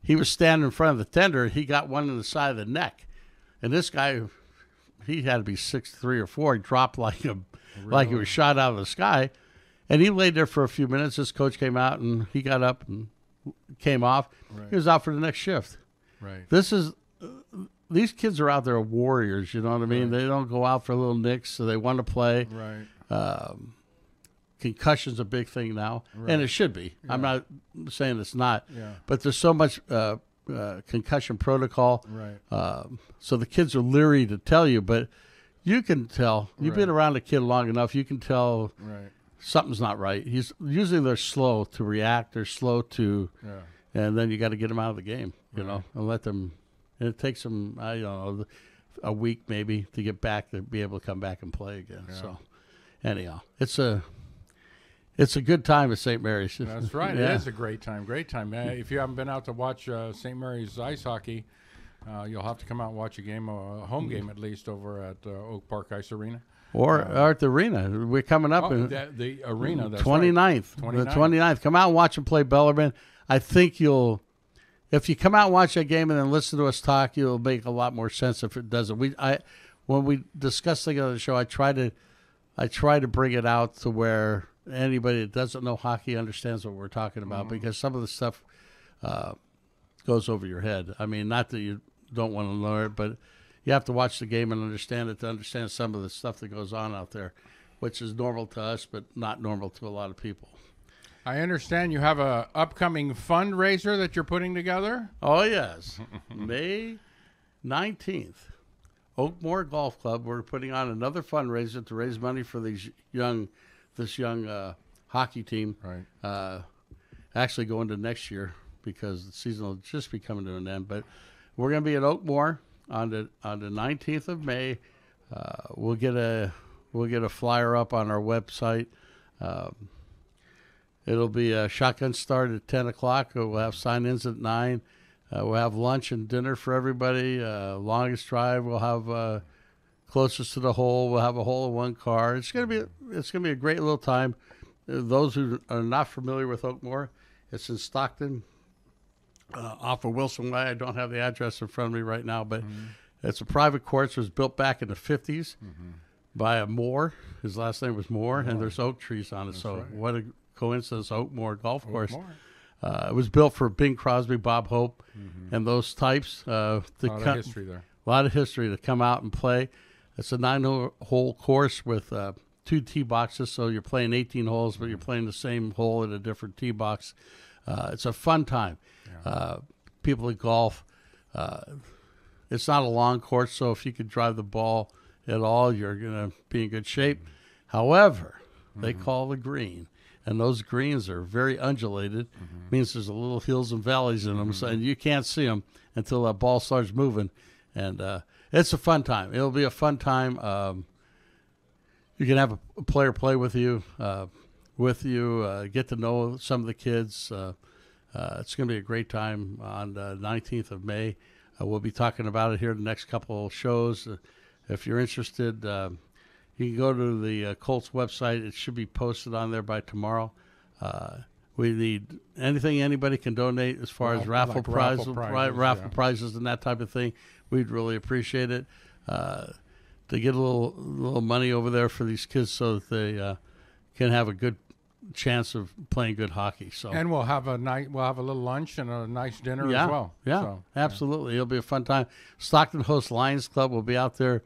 He was standing in front of the tender, and he got one in the side of the neck. And this guy, he had to be 6'3" or 4. He dropped like he was shot out of the sky. And he laid there for a few minutes. His coach came out, and he got up and came off. Right. He was out for the next shift. Right. These kids are out there warriors, you know what I mean? Right. They don't go out for little nicks, so they want to play. Right. Concussion's a big thing now, Right. and it should be. I'm not saying it's not, Yeah. but there's so much concussion protocol. Right. So the kids are leery to tell you, but you can tell. You've been Right. around a kid long enough, you can tell Right. something's not right. Usually they're slow to react. They're slow to, Yeah. and then you got to get them out of the game, you know, Right. and let them. And it takes them, I don't know, a week maybe to get back to be able to come back and play again. Yeah. So, anyhow, it's a good time at St. Mary's. That's right. Yeah. It is a great time. Great time. If you haven't been out to watch St. Mary's ice hockey, you'll have to come out and watch a game, a home game at least, over at Oak Park Ice Arena. Or at the arena. We're coming up in The arena. That's 29th. Right. The 29th. Come out and watch them play Bellarmine. I think if you come out and watch that game and then listen to us talk, you'll make a lot more sense if it doesn't. When we discuss things on the show, I try to bring it out to where anybody that doesn't know hockey understands what we're talking about, because some of the stuff goes over your head. I mean, not that you don't want to learn it, but you have to watch the game and understand it to understand some of the stuff that goes on out there, which is normal to us, but not normal to a lot of people. I understand you have a upcoming fundraiser that you're putting together. Oh, yes. May 19th, Oakmore Golf Club. We're putting on another fundraiser to raise money for this young hockey team. Right. Actually going to next year because the season will just be coming to an end. But we're going to be at Oakmore on the 19th of May. We'll get a flyer up on our website. It'll be a shotgun start at 10 o'clock. We'll have sign-ins at 9. We'll have lunch and dinner for everybody. Longest drive, we'll have closest to the hole. We'll have a hole-in-one car. It's gonna be a great little time. Those who are not familiar with Oakmore, it's in Stockton, off of Wilson Way. I don't have the address in front of me right now, but it's a private course. It was built back in the 50s by a Moore. His last name was Moore, and there's oak trees on it. So right. what a coincidence, Oakmore Golf Course. Oakmore. It was built for Bing Crosby, Bob Hope, and those types. A lot of history there. A lot of history to come out and play. It's a 9-hole course with 2 tee boxes, so you're playing 18 holes, but you're playing the same hole in a different tee box. It's a fun time. People that golf, it's not a long course, so if you could drive the ball at all, you're going to be in good shape. However, they call the green, and those greens are very undulated. Means there's a little hills and valleys in them, so, and you can't see them until that ball starts moving. And it's a fun time. It'll be a fun time. You can have a player play with you, get to know some of the kids. It's going to be a great time on the 19th of May. We'll be talking about it here in the next couple of shows. If you're interested, you can go to the Colts website. It should be posted on there by tomorrow. We need anything anybody can donate as far as raffle prizes and that type of thing. We'd really appreciate it. To get a little money over there for these kids so that they can have a good chance of playing good hockey. So, and we'll have a little lunch and a nice dinner as well. Yeah, so, absolutely. It'll be a fun time. Stockton Host Lions Club will be out there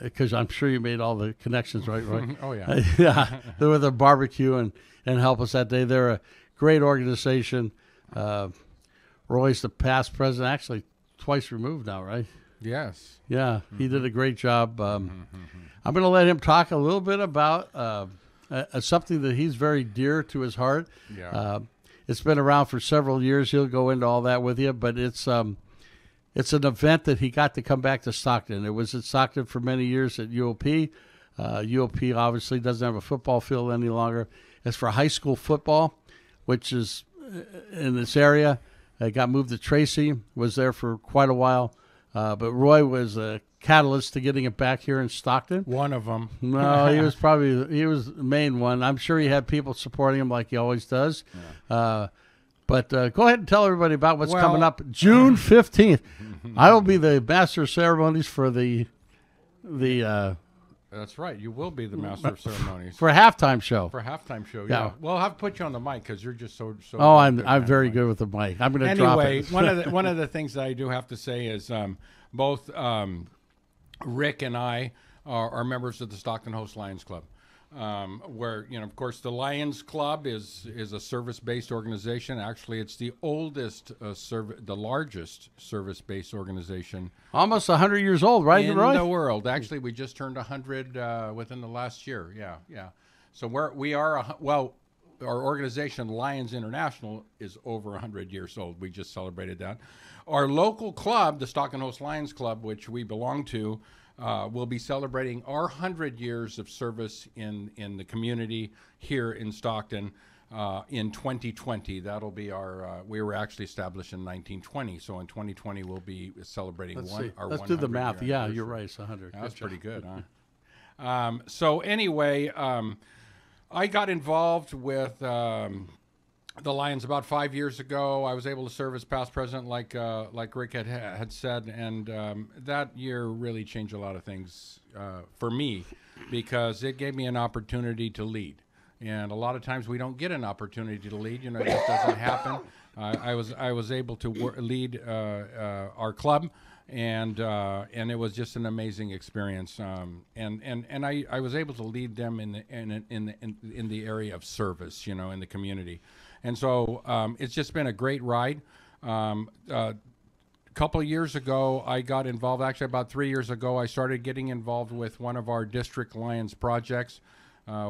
because I'm sure you made all the connections, right? Oh yeah, yeah. They're with a barbecue and help us that day. They're a great organization. Roy's the past president, actually twice removed now, right? Yes. Yeah, he did a great job. I'm going to let him talk a little bit about something that he's very dear to his heart. Yeah. It's been around for several years. He'll go into all that with you, but it's an event that he got to come back to Stockton. It was at Stockton for many years at UOP. UOP obviously doesn't have a football field any longer. It's for high school football, which is in this area. It got moved to Tracy, was there for quite a while. But Roy was a catalyst to getting it back here in Stockton. One of them. No, he was the main one. I'm sure he had people supporting him like he always does. Yeah. But go ahead and tell everybody about what's coming up June 15th. I will be the master of ceremonies for the That's right. You will be the master of ceremonies for a halftime show. For a halftime show, yeah. We'll have to put you on the mic because you're just so. Oh, I'm very good with the mic. I'm going to drop it. Anyway, one of the things that I do have to say is both Rick and I are members of the Stockton Host Lions Club, where of course the Lions Club is a service-based organization. Actually, it's the oldest the largest service-based organization. Almost 100 years old, right? In the world. Actually, we just turned 100 within the last year. Yeah. So our organization, Lions International, is over 100 years old. We just celebrated that. Our local club, the Stockton Host Lions Club, which we belong to, will be celebrating our 100 years of service in the community here in Stockton in 2020. That'll be our. We were actually established in 1920, so in 2020 we'll be celebrating our. Let's do the math. Yeah, you're right. It's 100. That's pretty good, huh? So anyway, I got involved with the Lions about 5 years ago. I was able to serve as past president, like Rick had said, and that year really changed a lot of things for me because it gave me an opportunity to lead. And a lot of times we don't get an opportunity to lead. It just doesn't happen. I was able to lead our club, and it was just an amazing experience. And I was able to lead them in the area of service, in the community. And so it's just been a great ride. A couple of years ago, I got involved. Actually, about 3 years ago, I started getting involved with one of our district Lions projects.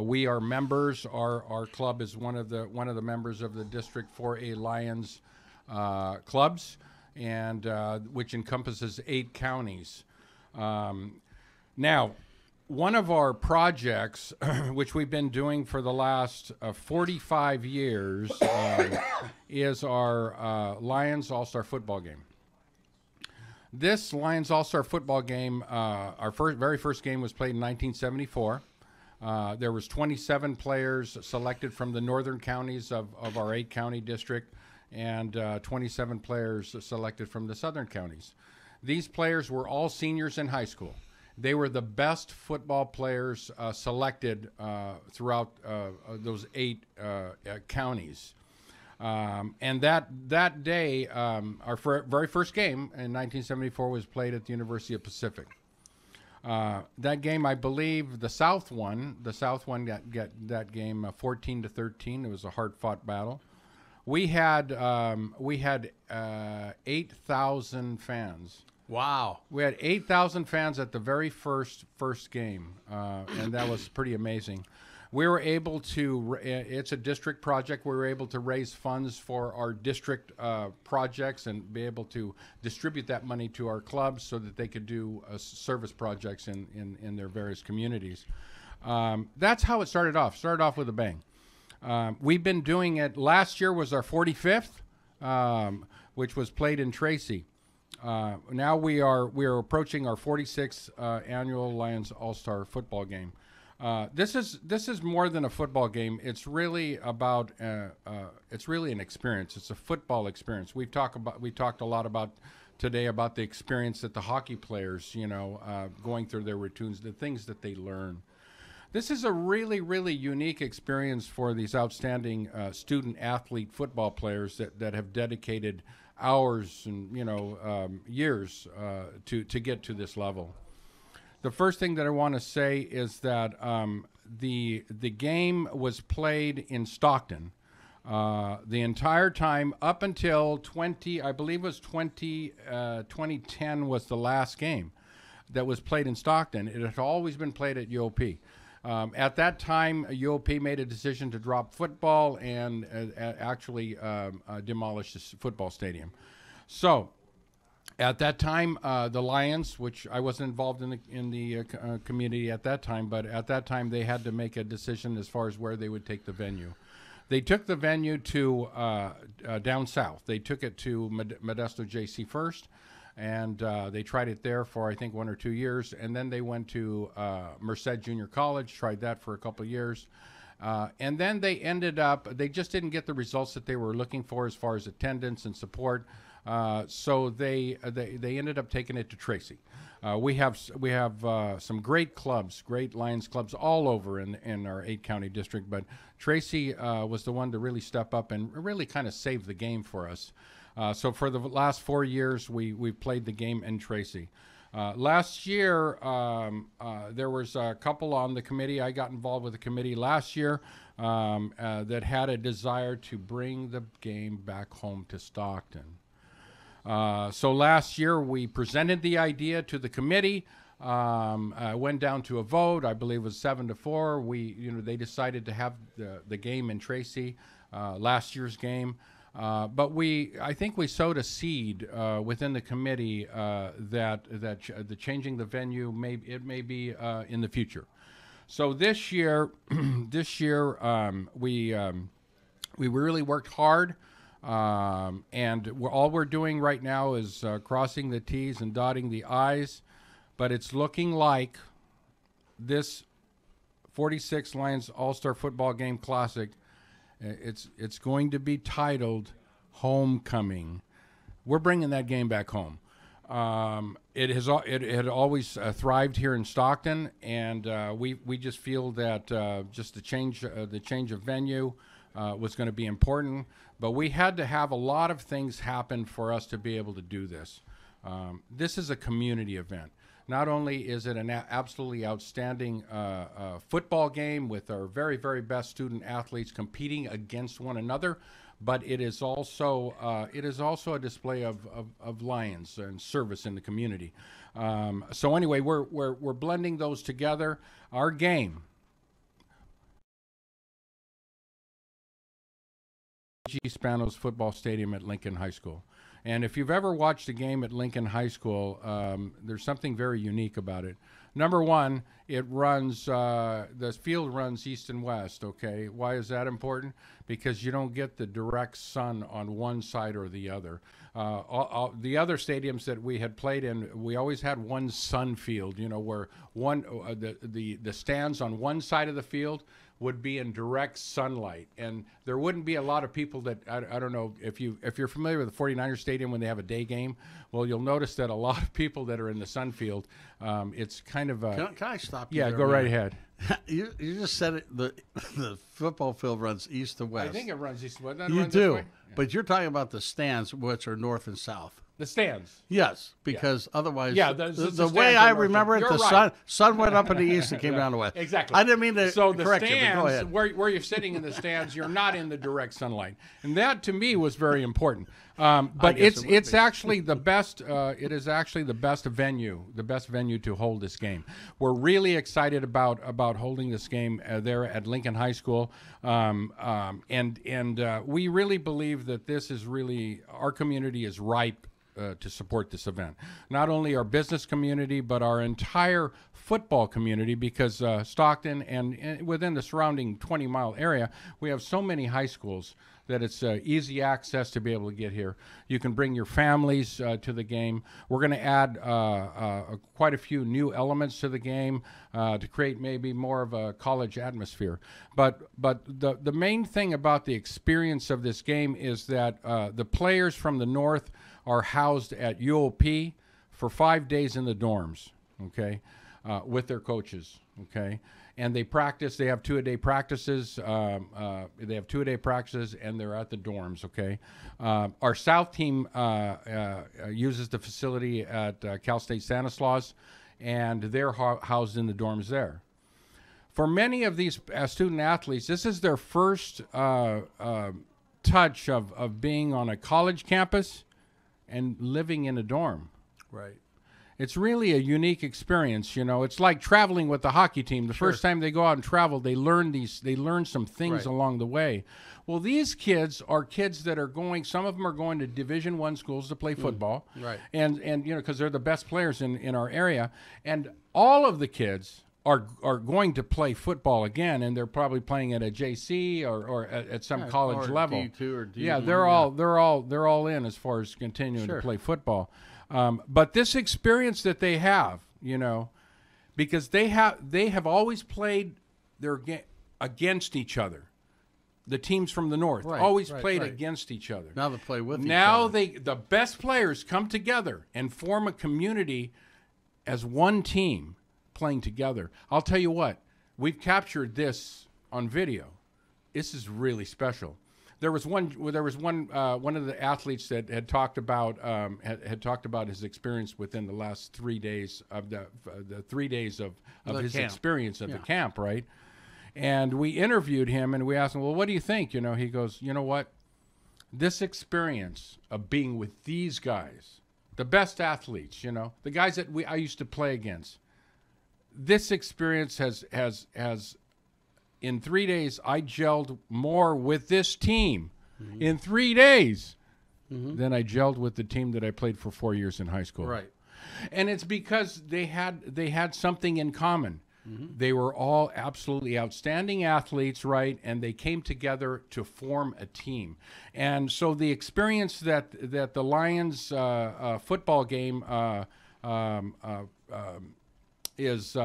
We are members. Our club is one of the members of the District 4A Lions clubs, and which encompasses 8 counties. Now, one of our projects, which we've been doing for the last 45 years, is our Lions All-Star football game. This Lions All-Star football game, our very first game was played in 1974. There was 27 players selected from the northern counties of our 8-county district, and 27 players selected from the southern counties. These players were all seniors in high school. They were the best football players selected throughout those 8 counties. And that day, our very first game in 1974 was played at the University of Pacific. That game, I believe, the South won. The South won that game 14-13. It was a hard-fought battle. We had 8,000 fans. Wow. We had 8,000 fans at the very first game, and that was pretty amazing. We were able to, it's a district project, we were able to raise funds for our district projects and be able to distribute that money to our clubs so that they could do service projects in their various communities. That's how it started off. Started off with a bang. We've been doing it. Last year was our 45th, which was played in Tracy. Now we are approaching our 46th annual Lions All-Star football game. This is more than a football game. It's really about it's really an experience. It's a football experience. We talked a lot about today about the experience that the hockey players, going through their routines, the things that they learn. This is a really, really unique experience for these outstanding student athlete football players that have dedicated hours and years to get to this level. The first thing that I want to say is that the game was played in Stockton the entire time up until 2010 was the last game that was played in Stockton. It had always been played at UOP. At that time, UOP made a decision to drop football and actually demolish the football stadium. So, at that time, the Lions, which I wasn't involved in the community at that time, but at that time they had to make a decision as far as where they would take the venue. They took the venue to down south. They took it to Modesto JC first. And they tried it there for, I think, 1 or 2 years. And then they went to Merced Junior College, tried that for a couple of years. And then they ended up, they just didn't get the results that they were looking for as far as attendance and support. So they ended up taking it to Tracy. We have some great clubs, great Lions clubs all over in our 8-county district. But Tracy was the one to really step up and really kind of save the game for us. So for the last 4 years, we've played the game in Tracy. Last year, there was a couple on the committee. I got involved with the committee last year that had a desire to bring the game back home to Stockton. So last year, we presented the idea to the committee. Went down to a vote. I believe it was 7-4. They decided to have the game in Tracy, last year's game. But I think we sowed a seed within the committee that the changing the venue may be in the future. So this year, we really worked hard, and all we're doing right now is crossing the T's and dotting the I's. But it's looking like this 46 Lions All-Star Football Game Classic. It's going to be titled Homecoming. We're bringing that game back home. It had always thrived here in Stockton, and we just feel that just the change of venue was going to be important. But we had to have a lot of things happen for us to be able to do this. This is a community event. Not only is it an absolutely outstanding football game with our very, very best student athletes competing against one another, but it is also a display of Lions and service in the community. So anyway, we're blending those together. Our game, G. Spanos Football Stadium at Lincoln High School. And if you've ever watched a game at Lincoln High School, there's something very unique about it. Number one, it runs, the field runs east and west, okay? Why is that important? Because you don't get the direct sun on one side or the other. The other stadiums that we had played in, we always had one sun field, where the stands on one side of the field would be in direct sunlight, and there wouldn't be a lot of people that I don't know if you're familiar with the 49ers stadium when they have a day game. Well, you'll notice that a lot of people that are in the sun field, it's kind of a. Can I stop you? Yeah, there go right ahead. You just said it. The football field runs east to west. I think it runs east to west. You do, but you're talking about the stands, which are north and south. The stands. Yes, because otherwise, the way I remember it, You're the right. sun went up in the east and came down the west. Exactly. I didn't mean to So the correct you, but go stands, ahead. where you're sitting in the stands, you're not in the direct sunlight, and that to me was very important. But guess it's actually the best. It is actually the best venue to hold this game. We're really excited about holding this game there at Lincoln High School, and we really believe that this is really, our community is ripe to support this event. Not only our business community, but our entire football community, because Stockton and within the surrounding 20-mile area, we have so many high schools that it's easy access to be able to get here. You can bring your families to the game. We're going to add quite a few new elements to the game to create maybe more of a college atmosphere. But the main thing about the experience of this game is that the players from the north are housed at UOP for 5 days in the dorms, okay, with their coaches, okay? And they practice. They have two-a-day practices. They have two-a-day practices, and they're at the dorms. Okay. Our South team uses the facility at Cal State Stanislaus, and they're housed in the dorms there. For many of these student athletes, this is their first touch of being on a college campus and living in a dorm. Right. It's really a unique experience, you know. It's like traveling with the hockey team. The first time they go out and travel, they learn some things along the way. Well, these kids are kids that are going. Some of them are going to Division I schools to play football, right? And you know, because they're the best players in our area, and all of the kids are going to play football again, and they're probably playing at a JC or at some college level. D2 or D1, yeah, they're all in as far as continuing to play football. But this experience that they have, you know, because they have always played against each other. The teams from the north always played against each other. Now they play with each other. Now the best players come together and form a community as one team playing together. I'll tell you what, we've captured this on video. This is really special. There was one of the athletes that had talked about his experience within the last 3 days of the 3 days of his camp. Experience at the camp, right? And we interviewed him and we asked him, well, what do you think? You know, he goes, you know what? This experience of being with these guys, the best athletes, you know, the guys that I used to play against. This experience has in 3 days, I gelled more with this team in 3 days than I gelled with the team that I played for 4 years in high school. Right. And it's because they had something in common. They were all absolutely outstanding athletes, right? And they came together to form a team. And so the experience that the Lions football game is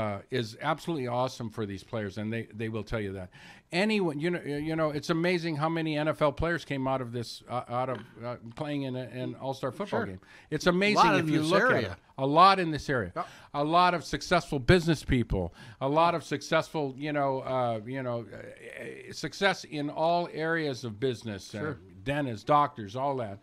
absolutely awesome for these players, and they will tell you that. Anyone, you know, it's amazing how many NFL players came out of this, playing in an all-star football game. It's amazing if you look at it. A lot in this area, a lot of successful business people, a lot of successful, success in all areas of business, dentists, doctors, all that.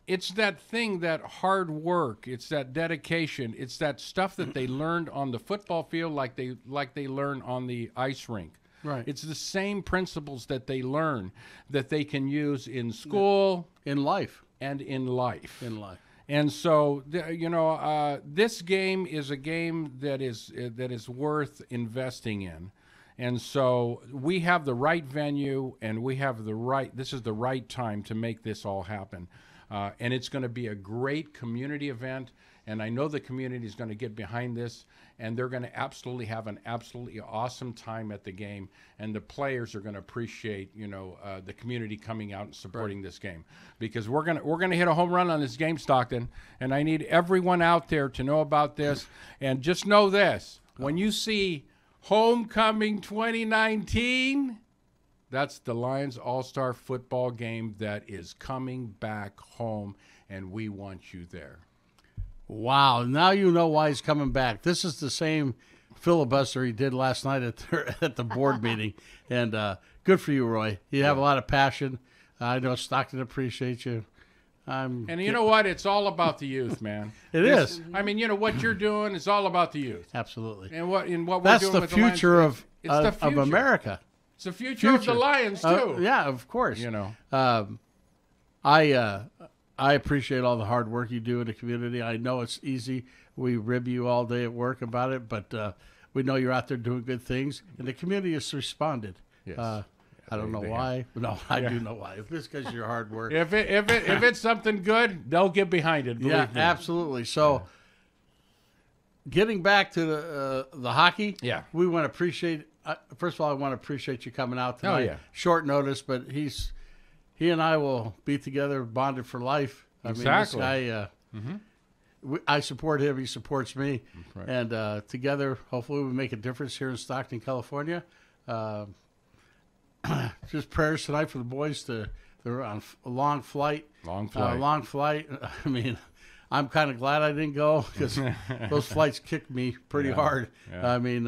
It's that thing, that hard work. It's that dedication. It's that stuff that they learned on the football field, like they learn on the ice rink. Right. It's the same principles that they learn that they can use in school, in life, and in life. In life. And so, this game is a game that is worth investing in. And so we have the right venue, and we have this is the right time to make this all happen. And it's going to be a great community event, and I know the community is going to get behind this, and they're going to absolutely have an absolutely awesome time at the game, and the players are going to appreciate, the community coming out and supporting this game, because we're going to hit a home run on this game, Stockton, and I need everyone out there to know about this, and just know this: when you see Homecoming 2019. That's the Lions All-Star football game that is coming back home, and we want you there. Wow. Now you know why he's coming back. This is the same filibuster he did last night at the board meeting. And good for you, Roy. You have a lot of passion. I know Stockton appreciates you. And you know what? It's all about the youth, man. It is. I mean, you know what you're doing is all about the youth. Absolutely. And what we're That's doing the with future the Lions, of it's the future. America. It's the future of the Lions too. Yeah, of course. You know. I appreciate all the hard work you do in the community. I know it's easy. We rib you all day at work about it, but we know you're out there doing good things, and the community has responded. Yes. I don't know why. No, I do know why. It's because of your hard work. If it's something good, they'll get behind it. Yeah, Believe me. absolutely. So, getting back to the hockey, we want to appreciate. First of all, I want to appreciate you coming out tonight. Oh, yeah. Short notice, but he and I will be together, bonded for life. Exactly. I mean, this guy. I support him. He supports me, right. And together, hopefully, we make a difference here in Stockton, California. Just prayers tonight for the boys. They're on a long flight. Long flight. Long flight. I mean, I'm kind of glad I didn't go because those flights kicked me pretty hard. Yeah. I mean,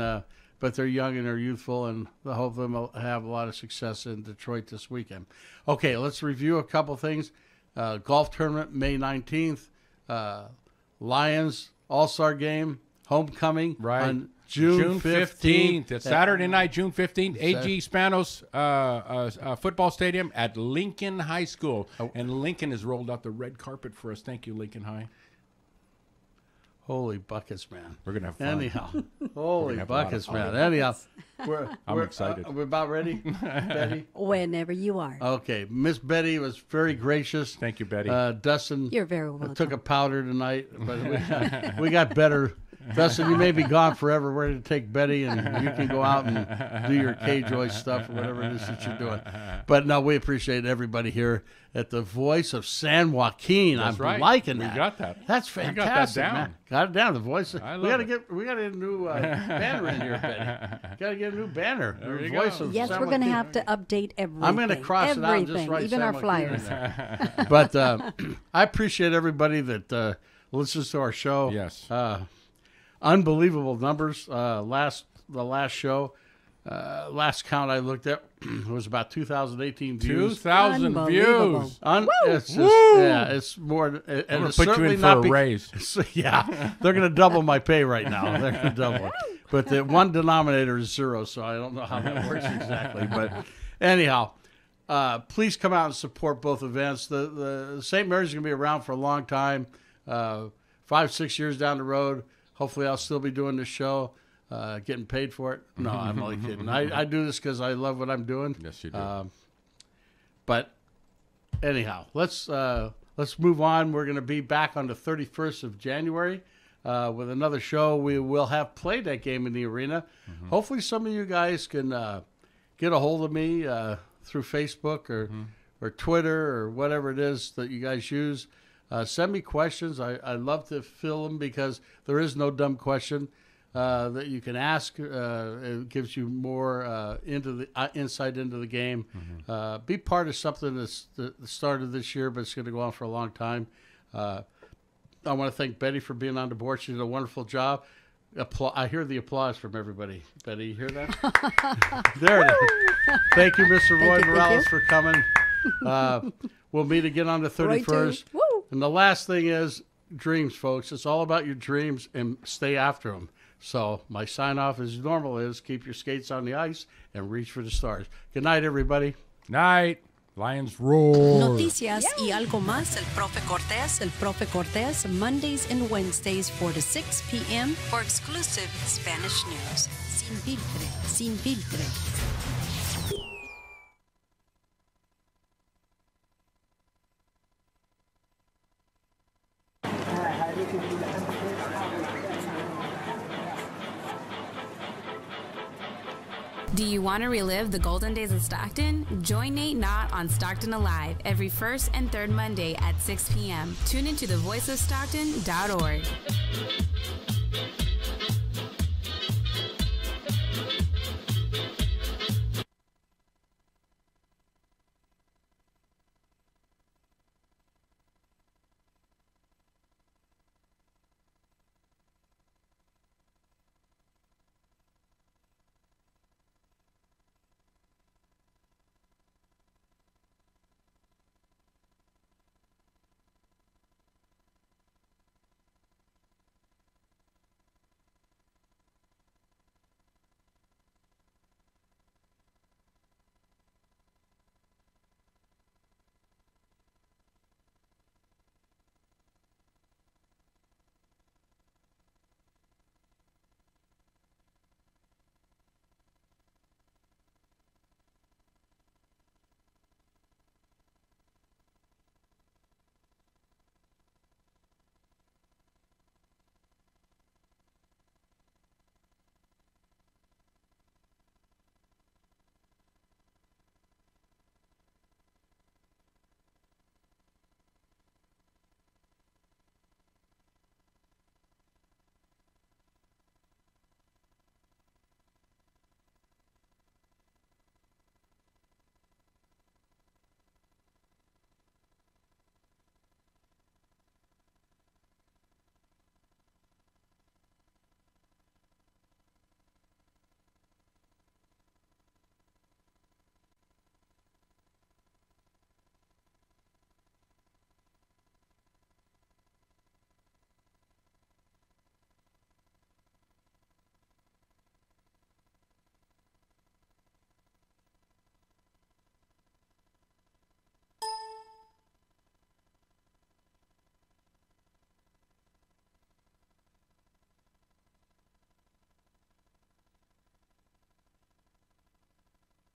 but they're young and they're youthful, and I hope them will have a lot of success in Detroit this weekend. Okay, let's review a couple things. Golf tournament, May 19th. Lions All-Star game, homecoming on June 15th. It's Saturday night, June 15th, A.G. Spanos football stadium at Lincoln High School. And Lincoln has rolled out the red carpet for us. Thank you, Lincoln High. Holy buckets, man. We're going to have fun. Anyhow. Holy buckets, man. Anyhow. I'm excited. We're about ready, Betty? Whenever you are. Okay. Miss Betty was very gracious. Thank you, Betty. Dustin You're very welcome. took a powder tonight, but we got better. Dustin, you may be gone forever. We're going to take Betty, and you can go out and do your K-Joy stuff or whatever it is that you're doing. But no, we appreciate everybody here at the Voice of San Joaquin. That's I'm right. liking that. We got that. That's fantastic. We got that down. Man. Got it down. The Voice. I We love got to get a new banner in here, Betty. Got to get a new banner. There you Voice go. of Yes, San we're going to Joaquin. have to update everything. I'm going to cross it out and just write even San our Joaquin in flyers. there. But I appreciate everybody that listens to our show. Yes. Unbelievable numbers. The last show, last count I looked at was about 2018 views. 2,000 Unbelievable. views. It's just, yeah, it's more. And I'm going it's to put you certainly in not for a raise. Yeah, they're going to double my pay right now. They're going to double it. But the one denominator is 0, so I don't know how that works exactly. But anyhow, please come out and support both events. The St. Mary's is going to be around for a long time, 5-6 years down the road. Hopefully, I'll still be doing this show, getting paid for it. No, I'm only kidding. I do this because I love what I'm doing. Yes, you do. But anyhow, let's move on. We're going to be back on the 31st of January with another show. We will have played that game in the arena. Mm-hmm. Hopefully, some of you guys can get a hold of me through Facebook or Twitter or whatever it is that you guys use. Send me questions. I love to fill them because there is no dumb question that you can ask. It gives you more insight into the game. Mm-hmm. Be part of something that's the start of this year, but it's going to go on for a long time. I want to thank Betty for being on the board. She did a wonderful job. I hear the applause from everybody. Betty, you hear that? There it is. Thank you, Mr. Roy Morales, for coming. We'll meet again on the 31st. And the last thing is dreams, folks. It's all about your dreams and stay after them. So my sign off as normal is keep your skates on the ice and reach for the stars. Good night, everybody. Night. Lions roar. Noticias y algo más. El Profe Cortés, Mondays and Wednesdays, 4 to 6 p.m. for exclusive Spanish news. Sin filtre. Do you want to relive the golden days of Stockton? Join Nate Knott on Stockton Alive every first and third Monday at 6 p.m. Tune into thevoiceofstockton.org.